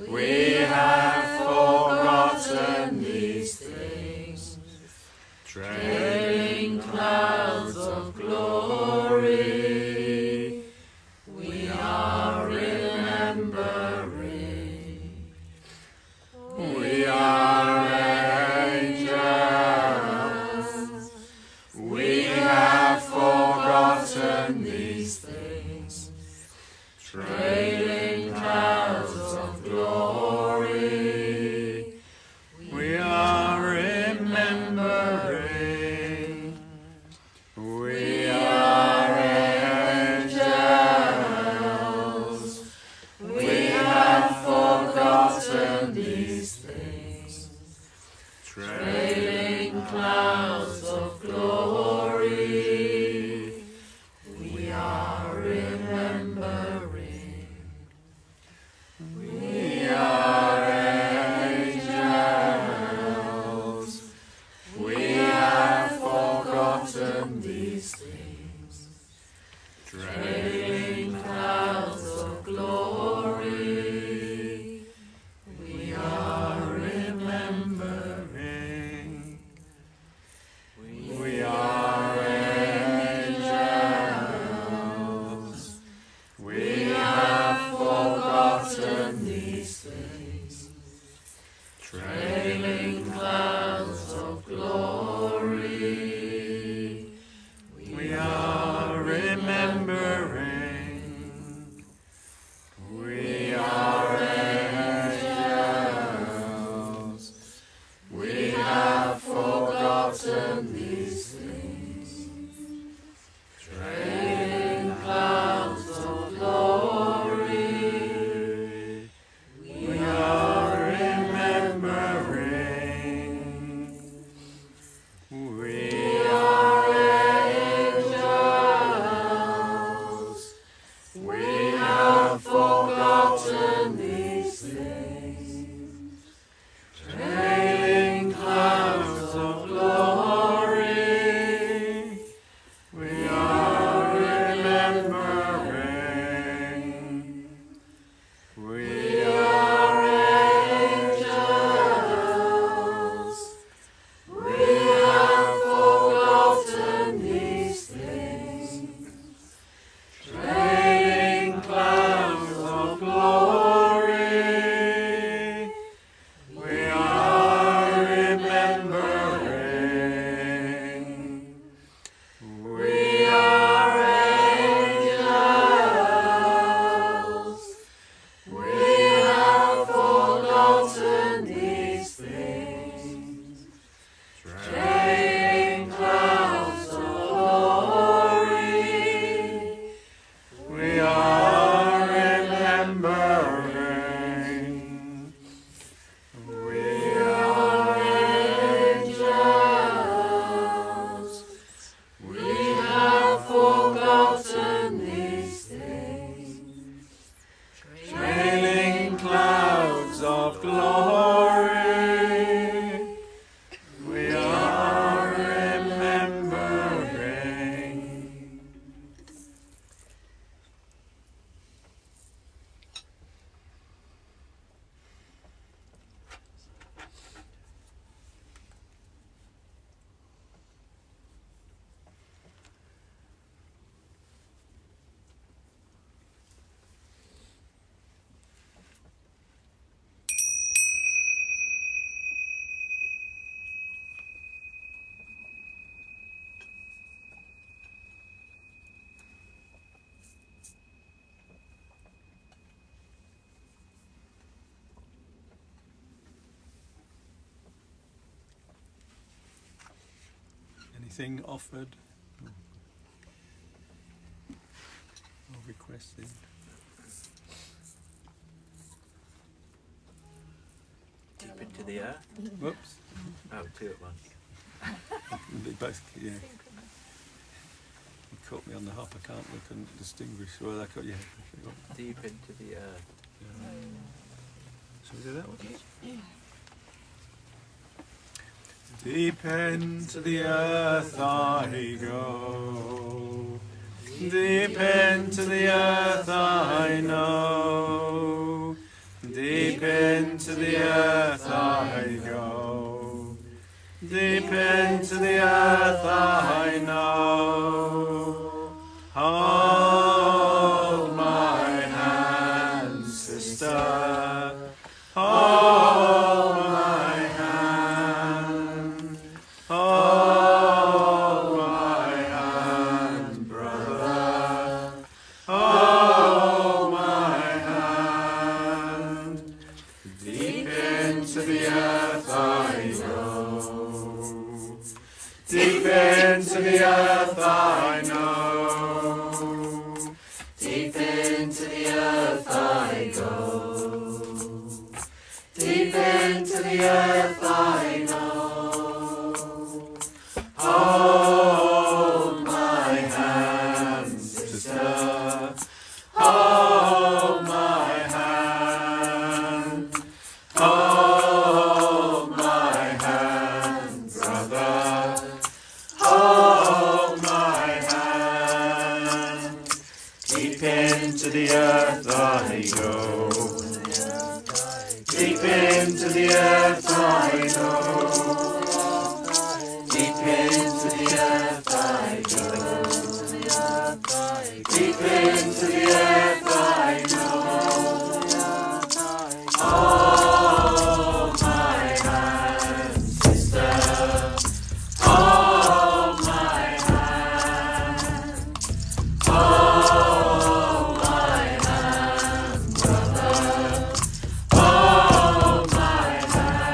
We have forgotten these things. Trailing clouds of glory. We are remembering. We are angels. We have forgotten these things. Trailing clouds of glory. We are remembering. We are angels. We have forgotten these things. Trailing clouds of glory. We are remembering. We are angels. We have forgotten these things. Trailing clouds of glory. We are remembering. We are angels. We have forgotten these things. Trailing clouds of glory. We are remembering. We are angels. We have forgotten these things. Trailing clouds of glory. We are remembering. We are angels. We have forgotten these things. Trailing clouds of glory. We are remembering. We are angels. We have forgotten anything offered or requested? Deep into the earth. Whoops. Oh, two at once. They both, yeah. You caught me on the hop. I couldn't distinguish. Well, I caught you. Deep into the earth. Yeah. Shall we do that one? Deep into the earth I go. Deep into the earth I know. Deep into the earth I go. Deep into the earth I know. Hold my hand, sister. Hold my hand. Hold my hand, brother. Hold my hand. Deep into the earth I go. Deep into the earth I know. Deep into the earth I go. Deep into the earth I know. Hold my hand, sister. Hold my hand. Hold my hand, brother. Hold my hand. Deep into the earth I go. Deep into the earth I go. Deep into the earth I go. Deep into the earth I know. Hold my hand, sister. Hold my hand. Hold my hand, brother. Hold my hand.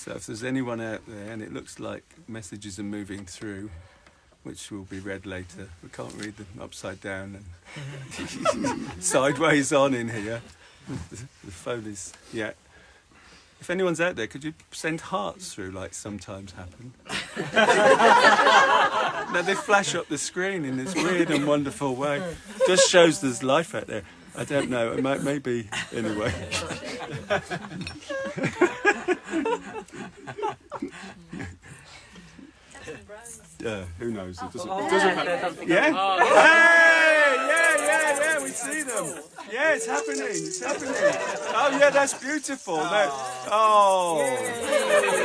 So if there's anyone out there and it looks like messages are moving through, which will be read later, we can't read them upside down and sideways on in here. The phone is, yeah. If anyone's out there, could you send hearts through like sometimes happen? Now they flash up the screen in this weird and wonderful way. Just shows there's life out there. I don't know, it might, maybe, anyway. Who knows? It doesn't matter. Yeah? Hey! Yeah, we see them. Yeah, it's happening. Oh, yeah, that's beautiful. Oh.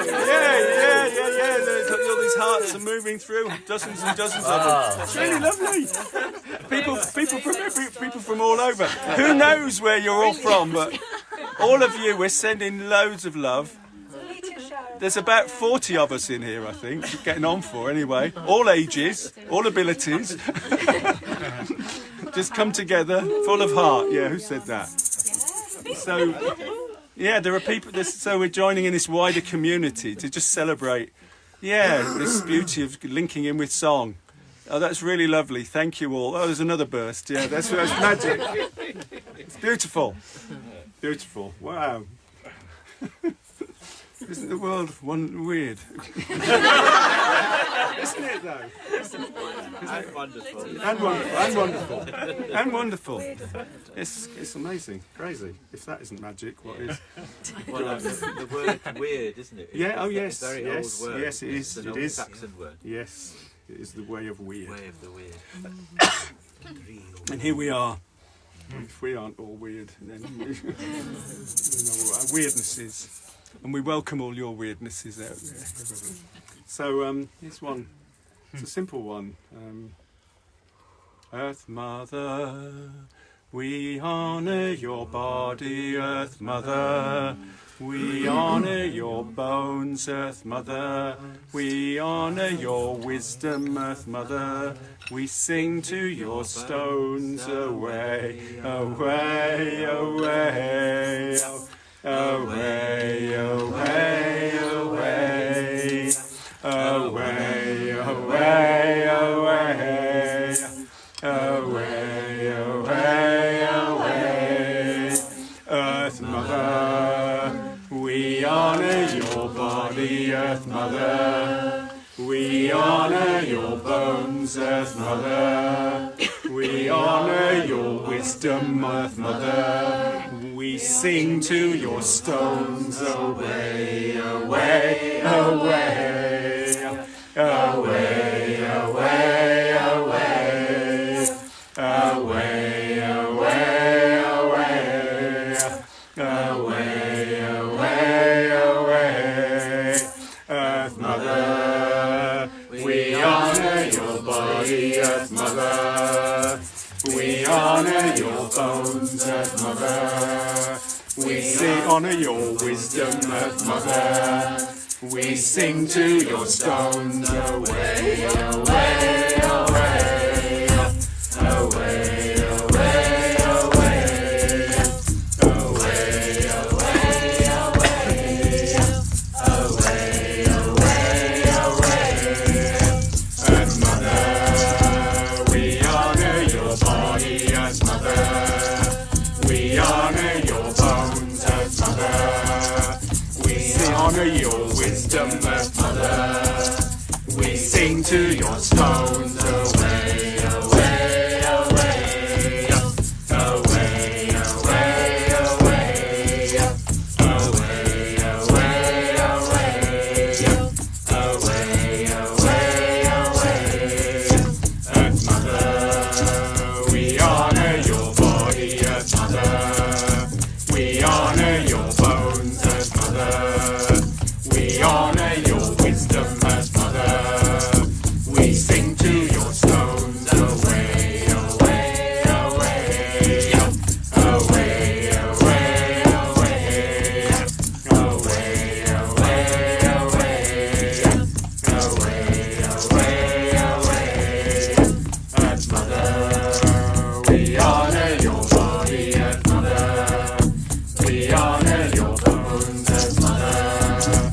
Yeah. All these hearts are moving through, dozens and dozens of them. It's really lovely. People from all over. Who knows where you're all from, but all of you, we're sending loads of love. There's about 40 of us in here, I think, getting on for anyway. All ages, all abilities. Just come together, full of heart. Yeah, who said that? So, yeah, there are people, so we're joining in this wider community to just celebrate, this beauty of linking in with song. Oh, that's really lovely. Thank you all. Oh, there's another burst. Yeah, that's magic. It's beautiful. Beautiful. Wow. Isn't the world weird? Isn't it though? And wonderful. And wonderful. It's amazing, crazy. If that isn't magic, what is? Well, the word weird, isn't it? Yeah. Oh yes. It's a very old word. Yes, it is. It's an old Saxon word. Yes, it is the way of weird. Way of the weird. And here we are. If we aren't all weird, then we know our weirdnesses. And we welcome all your weirdnesses out there. So here's one. It's a simple one. Earth Mother, we honour your body, Earth Mother. We honour your bones, Earth Mother. We honour your wisdom, Earth Mother. We sing to your stones, away, away, away. Away, away, away, away, away, away, away, away, away. Earth Mother, we honour your body, Earth Mother. We honour your bones, Earth Mother. We honour your wisdom, Earth Mother. We sing to your stones, away, away, away, away, away, away, away, away, away, away, away. Earth Mother, we honour your body, Earth Mother. We honour your bones, Earth Mother. We honour your wisdom, Earth Mother. We sing to your stones, away, away, away, away, away, away, away, away, away, away, away. Earth Mother, we honour your body, Earth Mother. We honour your bones, Earth Mother. We honour your wisdom, Earth Mother. We sing to your stones, away, away, away, away, away, away, away, away, away, away, away. Earth Mother, we honour your body, Earth Mother. We honour your bones, Earth Mother. We honour your wisdom, Earth Mother. We sing to your stones, away, away, away, away, away, away, away, away, away, away, away. Earth Mother, we honour your body, Earth Mother. We honour your bones, Earth Mother.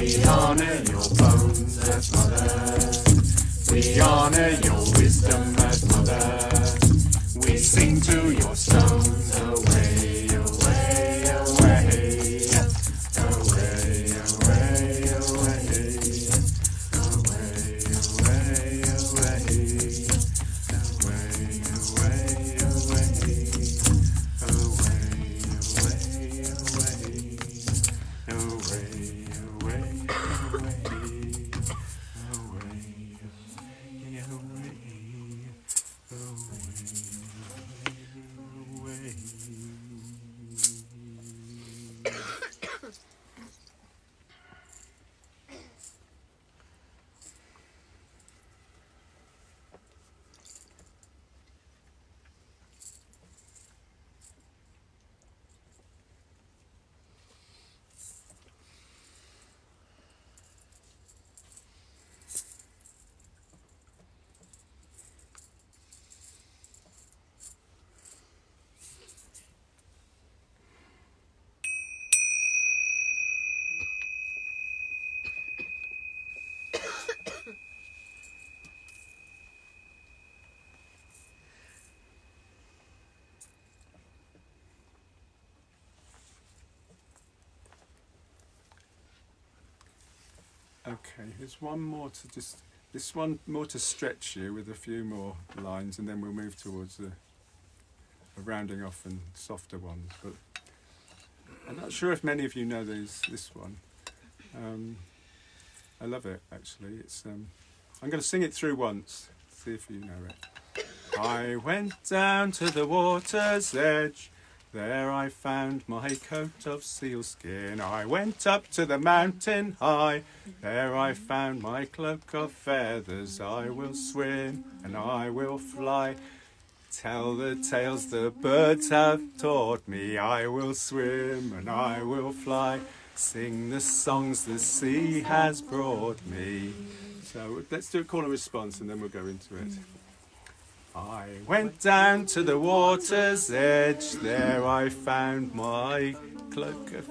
We honour your bones as mother. We honour your wisdom as mother. We sing to your stones away, away, away. Away, away, away. Away, away, away. Away, away, away. Okay, here's one more to just, this one more to stretch you with a few more lines, and then we'll move towards the rounding off and softer ones. But I'm not sure if many of you know this one. I love it actually. It's I'm going to sing it through once. See if you know it. I went down to the water's edge. There I found my coat of sealskin. I went up to the mountain high. There I found my cloak of feathers. I will swim and I will fly. Tell the tales the birds have taught me. I will swim and I will fly. Sing the songs the sea has brought me. So let's do a call and response and then we'll go into it. I went down to the water's edge. There I found my cloak of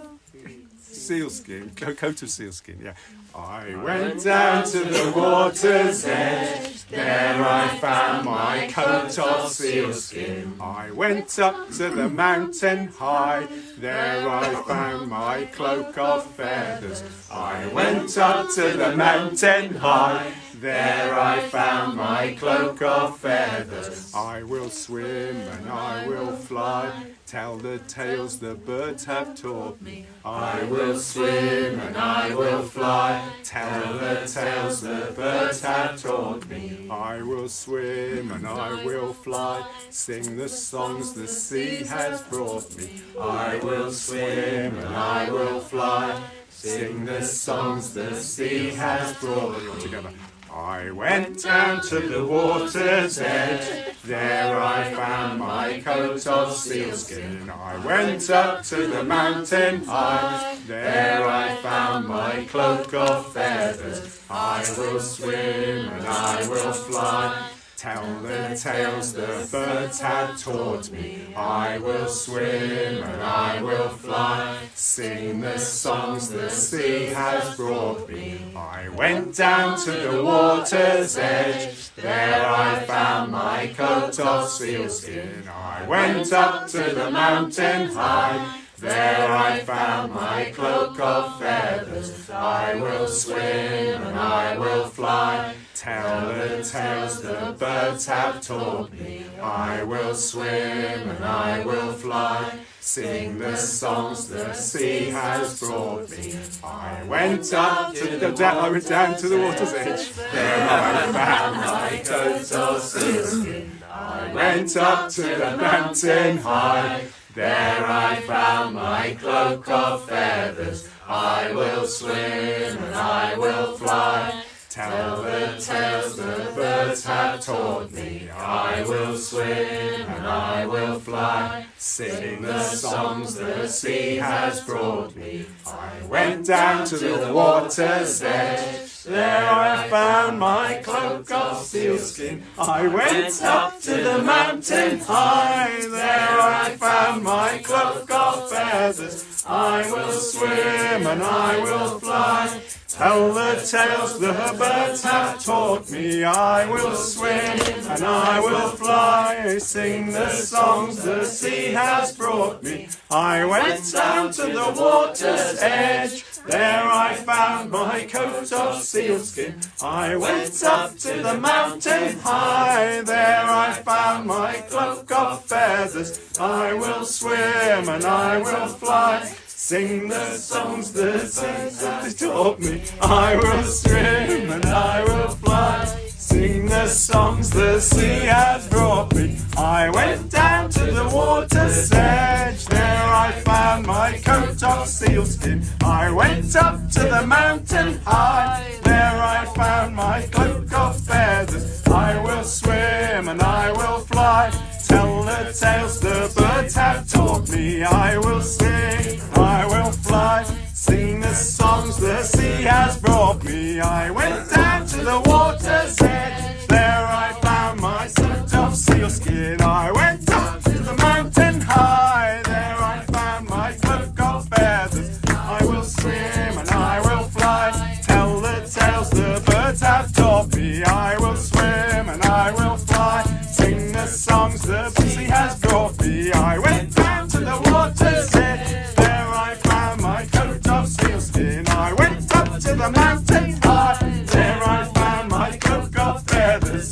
sealskin, coat of sealskin, yeah. I went down to the water's edge. There I found my coat of sealskin. I went up to the mountain high. There I found my cloak of feathers. I went up to the mountain high. There I found my cloak of feathers. I will swim and I will fly. Tell the tales the birds have taught me. I will swim and I will fly. Tell the tales the birds have taught me. I will swim and I will fly. Sing the songs the sea has brought me. I will swim and I will fly. Sing the songs the sea has brought me. All together. I went down to the water's edge. There I found my coat of sealskin. I went up to the mountain high. There I found my cloak of feathers. I will swim and I will fly. Tell the tales the birds have taught me. I will swim and I will fly. Sing the songs the sea has brought me. I went down to the water's edge. There I found my coat of sealskin. I went up to the mountain high. There I found my cloak of feathers. I will swim and I will fly. Tell the tales the birds have taught me. I will swim and I will fly. Sing the songs the sea has brought me. I went up to the I went down to the water's edge. There I found my coat of sealskin. I went up to the mountain high. There I found my cloak of feathers. I will swim and I will fly. Tell the tales the birds have taught me. I will swim and I will fly. Sing the songs the sea has brought me. I went down to the water's edge. there I found my cloak of sealskin. I went up to the mountain high, there I found my cloak of feathers. I will swim and I will fly, tell the tales the birds have taught me. I will swim and I will fly, sing the songs the sea has brought me. I went down to the water's edge, there I found my coat of sealskin. I went up to the mountain high, there I found my cloak of feathers. I will swim and I will fly, sing the songs the sea has taught me. I will swim and I will fly, sing the songs the sea has brought me. I went down to the water's edge, there I found my coat of sealskin. I went up to the mountain high, there I found my cloak of feathers. I will swim and I will fly, tell the tales the birds have taught me. I will sing, I will fly, sing the songs the sea has brought me. I went down to the water's edge, there I found my suit of sealskin. I went up to the mountain high, there I found my cloak of feathers. I will swim and I will fly, tell the tales the birds have taught me. I will swim and I will fly, sing the songs the sea has brought me. I went down to the water's edge, there I found my coat of sealskin. I went up to the mountain high, there I found my cloak of feathers. I will swim and I will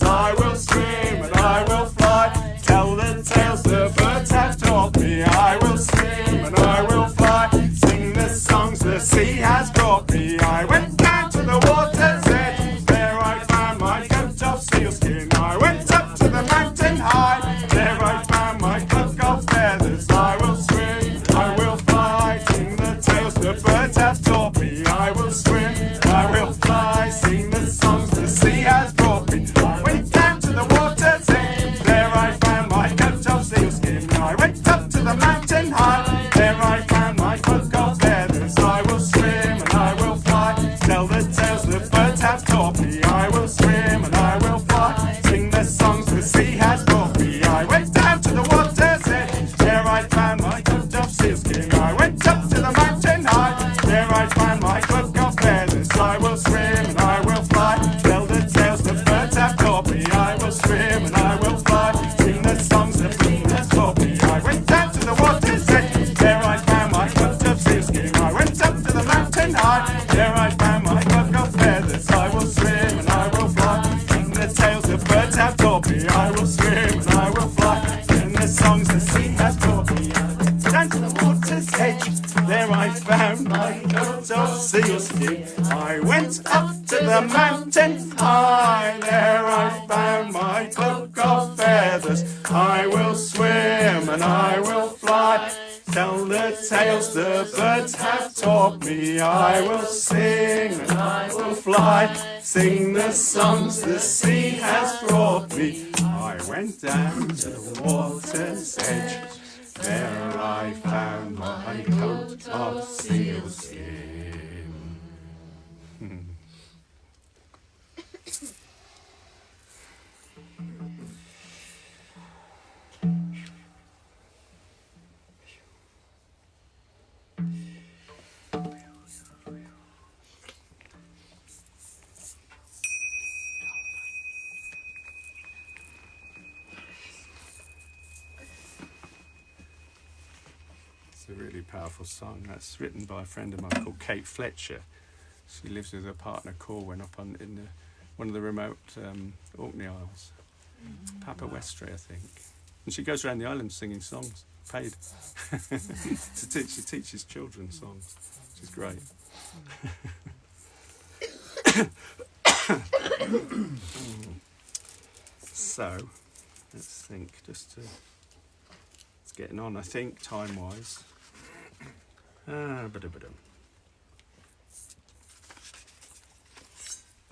fly, tell the tales the birds have taught me. I will swim and I will fly, sing the songs the sea has brought me. I went down to the water's edge, there I found my coat of sealskin. I went up to the mountain high, there I found my cloak of feathers. I will swim, I will fly, sing the tales the birds have taught me. I will swim, I will fly, sing the songs the sea has brought me. I went down to the water's edge, there I found my coat of sealskin. I went up to the mountain high, there I found my cloak of feathers. I will swim and I will fly, tell the tales the birds have taught me. I will swim and I will fly, sing the songs the sea has brought me. I went down to the water's edge, there I found my coat of sealskin. I went up to the mountain high, there I found my cloak of feathers. I will swim and I will fly, tell the tales the birds have taught me. I will swim and I will fly, sing the songs the sea has taught me. I went down to the water's edge, there I found my coat of sealskin. I went up to the mountain high, there I found my cloak of feathers. I will swim and I will fly, sing the tales the birds have taught me. I will swim and I will fly, sing the songs the sea has taught me. Down to the water's edge, there I found my coat of sealskin. I went up to the mountain high, there I found my cloak of feathers. I will swim and I will fly, tell the tales the birds have taught me. I will sing and I will fly, sing the songs the sea has brought me. I went down to the water's edge, there I found my coat of sealskin. It's a really powerful song. That's written by a friend of mine called Kate Fletcher. She lives with her partner Corwin up in one of the remote Orkney Isles, Papa Westray, I think. And she goes around the island singing songs, paid. She teaches children songs, which is great. So, let's think, it's getting on, I think, time-wise.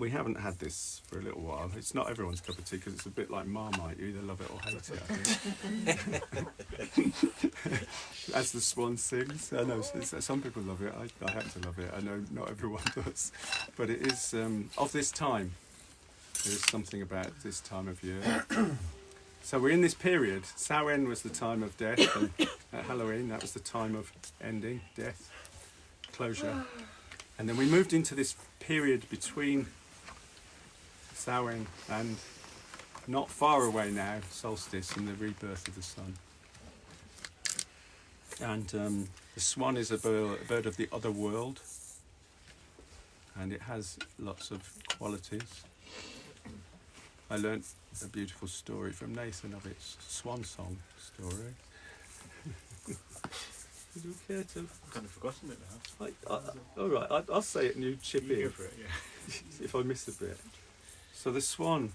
we haven't had this for a little while. It's not everyone's cup of tea because it's a bit like Marmite. You either love it or hate it, I think. As the swan sings. I know some people love it. I happen to love it. I know not everyone does. But it is of this time. There is something about this time of year. So we're in this period. Samhain was the time of death, and at Halloween that was the time of ending, death, closure. And then we moved into this period between Samhain and not far away now, solstice and the rebirth of the sun. And the swan is a bird of the other world, and it has lots of qualities. I learnt a beautiful story from Nathan of its swan song story. Would you care to? I've kind of forgotten it now. All right, I'll say it and you chip You in go for it, yeah. if I miss a bit. So the swan.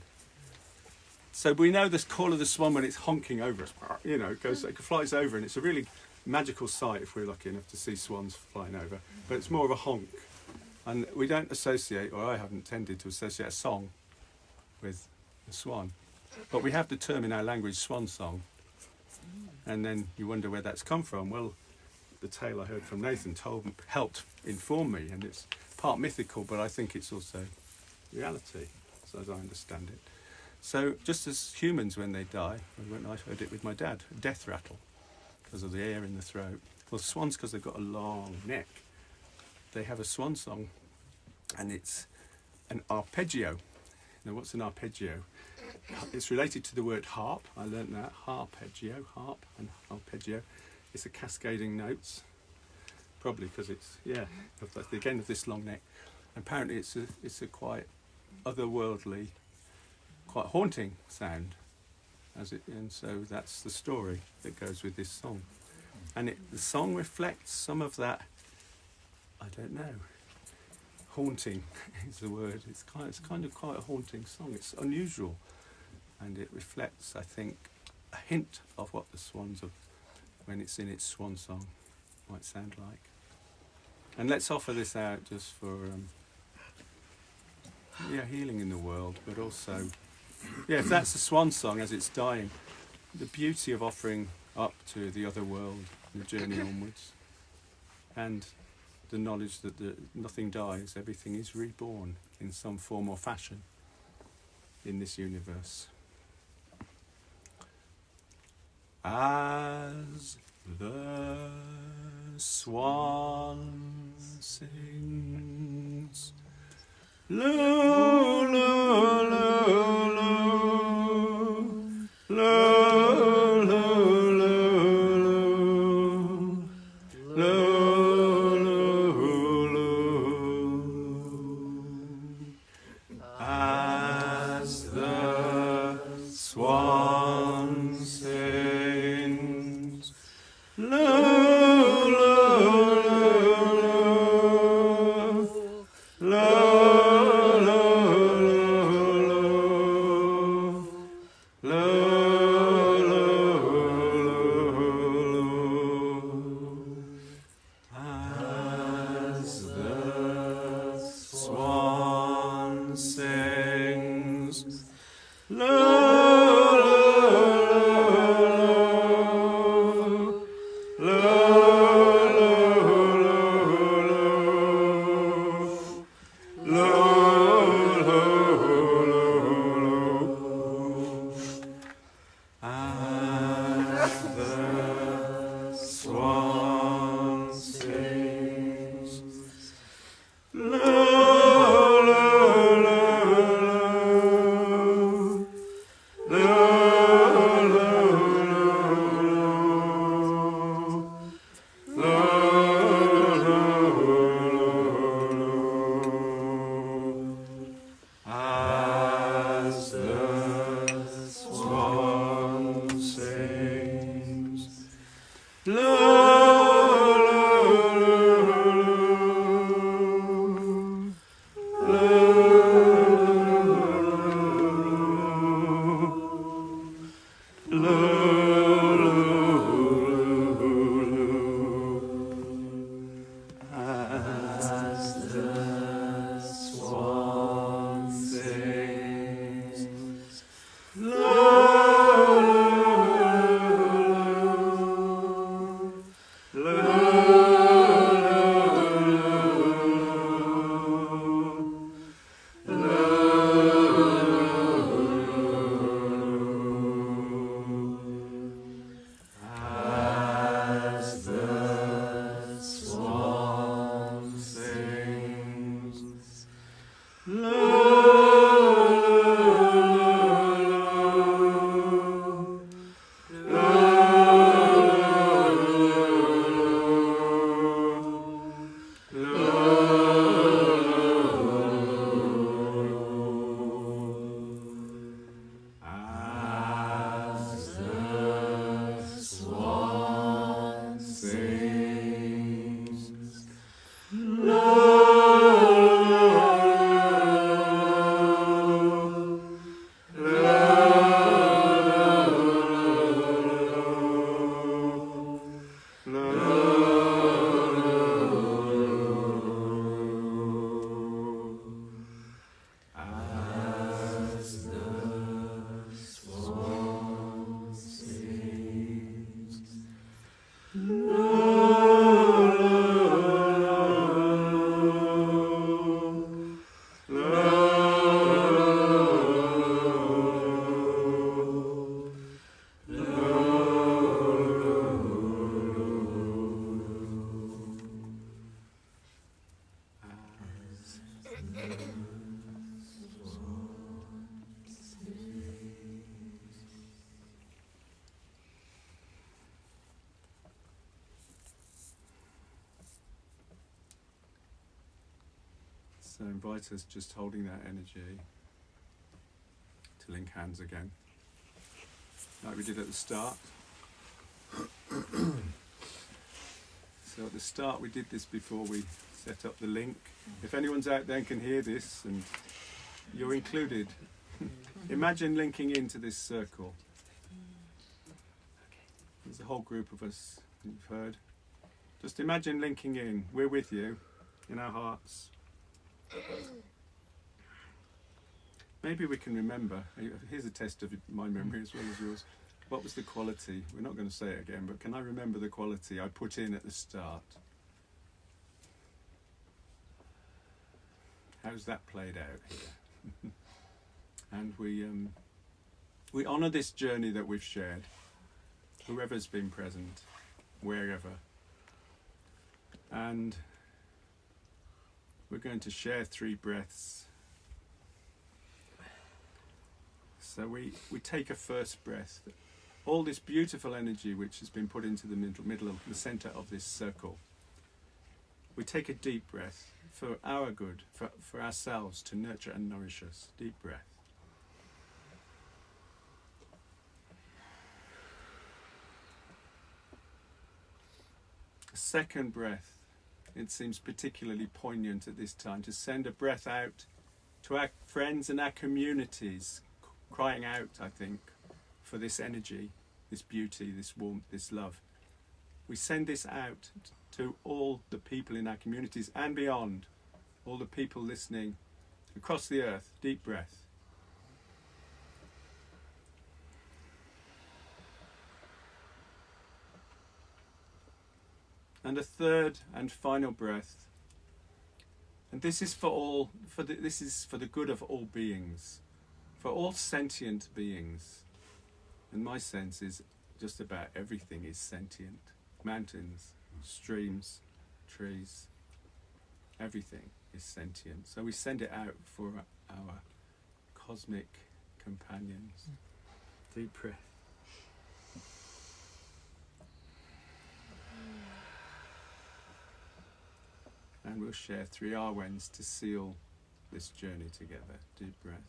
So we know the call of the swan when it's honking over us. You know, it flies over, and it's a really magical sight if we're lucky enough to see swans flying over. But it's more of a honk, and we don't associate, or I haven't tended to associate a song with a swan. But we have the term in our language, swan song, and then you wonder where that's come from. Well, the tale I heard from Nathan helped inform me, and it's part mythical, but I think it's also reality, as I understand it. So just as humans, when they die, when I heard it with my dad, a death rattle because of the air in the throat. Well, swans, because they've got a long neck, they have a swan song, and it's an arpeggio. Now, what's an arpeggio? It's related to the word harp. I learnt that. Harpeggio, harp and arpeggio. It's a cascading notes, probably because it's, again, of this long neck. Apparently it's a quite otherworldly, quite haunting sound, and so that's the story that goes with this song. And the song reflects some of that, I don't know, haunting is the word. It's kind of quite a haunting song. It's unusual, and it reflects, I think, a hint of what the swans of, when it's in its swan song, might sound like. And let's offer this out just for healing in the world, but also, if that's the swan song as it's dying, the beauty of offering up to the other world, the journey onwards, and the knowledge that nothing dies, everything is reborn in some form or fashion in this universe. As the swan sings, lo, lo, lo, lo, lo, lo, lo, lo, as the swan sings, lo, swan So invite us just holding that energy to link hands again, like we did at the start. So at the start we did this before we set up the link. If anyone's out there and can hear this, and you're included, imagine linking into this circle. There's a whole group of us, you've heard. Just imagine linking in. We're with you in our hearts. Maybe we can remember. Here's a test of my memory as well as yours. What was the quality? We're not going to say it again, but can I remember the quality I put in at the start? How's that played out here? And we honour this journey that we've shared, whoever's been present, wherever. And we're going to share 3 breaths. So we take a first breath. All this beautiful energy which has been put into the middle of the centre of this circle. We take a deep breath for our good, for ourselves, to nurture and nourish us. Deep breath. A second breath. It seems particularly poignant at this time to send a breath out to our friends and our communities, crying out, I think, for this energy, this beauty, this warmth, this love. We send this out to all the people in our communities and beyond, all the people listening across the earth. Deep breath. And a third and final breath. And this is this is for the good of all beings, for all sentient beings. And my sense is just about everything is sentient. Mountains, streams, trees, everything is sentient. So we send it out for our cosmic companions. Deep breath. And we'll share 3 Arwens to seal this journey together. Deep breath.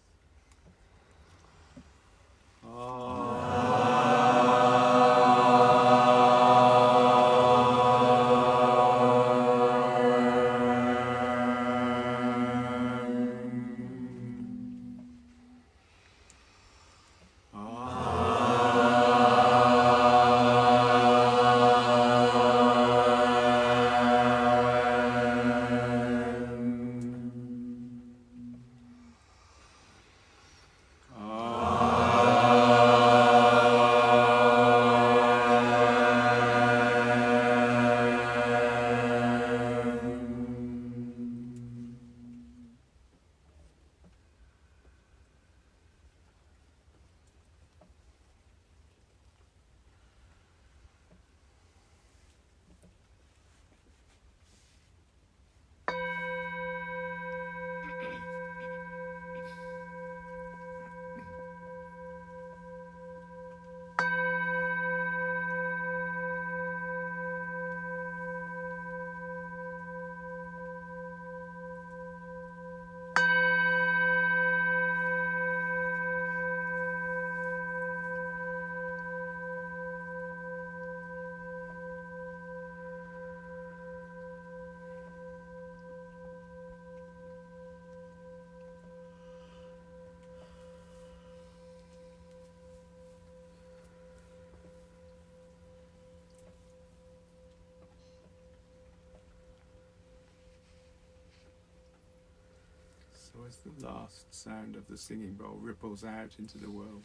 So as the last sound of the singing bowl ripples out into the world,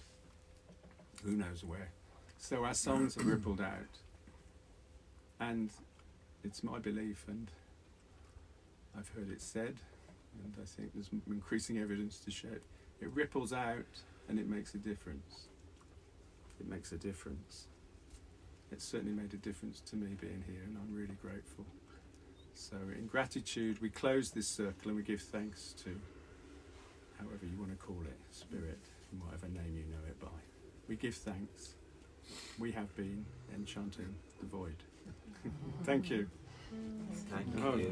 who knows where. So our songs have rippled out, and it's my belief, and I've heard it said, and I think there's increasing evidence to show it ripples out and it makes a difference. It makes a difference. It's certainly made a difference to me being here, and I'm really grateful. So in gratitude we close this circle and we give thanks to, however you want to call it, Spirit, in whatever name you know it by. We give thanks. We have been enchanting the void. Thank you. Thank Oh. you.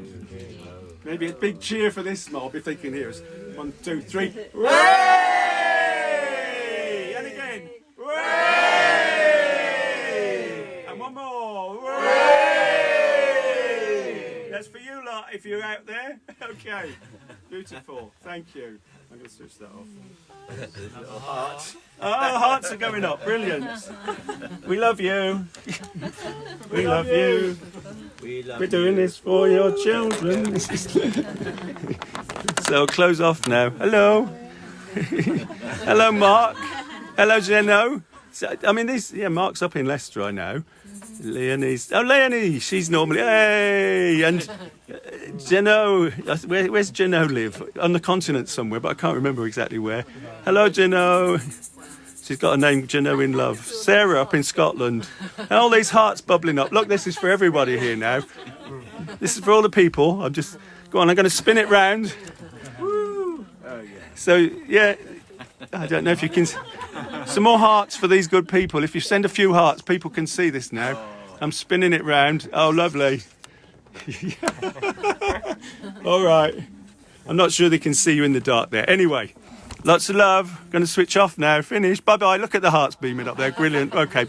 Maybe a big cheer for this mob if they can hear us. 1, 2, 3. Hooray! And again. Hooray! And one more. Hooray! That's for you lot if you're out there. Okay. Beautiful. Thank you. I'm going to switch that off. Heart. Oh, hearts are going up. Brilliant. We love you. We love you. We're doing this for your children. So close off now. Hello. Hello, Mark. Hello, Jeno. So, I mean, Mark's up in Leicester, I know. Leonie, she's normally, hey, and Jeno, where's Jeno live? On the continent somewhere, but I can't remember exactly where. Hello, Jeno. She's got a name, Jeno in love. Sarah up in Scotland. And all these hearts bubbling up. Look, this is for everybody here now. This is for all the people. I'm going to spin it round. Woo. Oh, yeah. So, yeah, I don't know if you can... Some more hearts for these good people. If you send a few hearts, people can see this now. I'm spinning it round. Oh, lovely. All right. I'm not sure they can see you in the dark there. Anyway, lots of love. Going to switch off now. Finish. Bye-bye. Look at the hearts beaming up there. Brilliant. Okay, bye.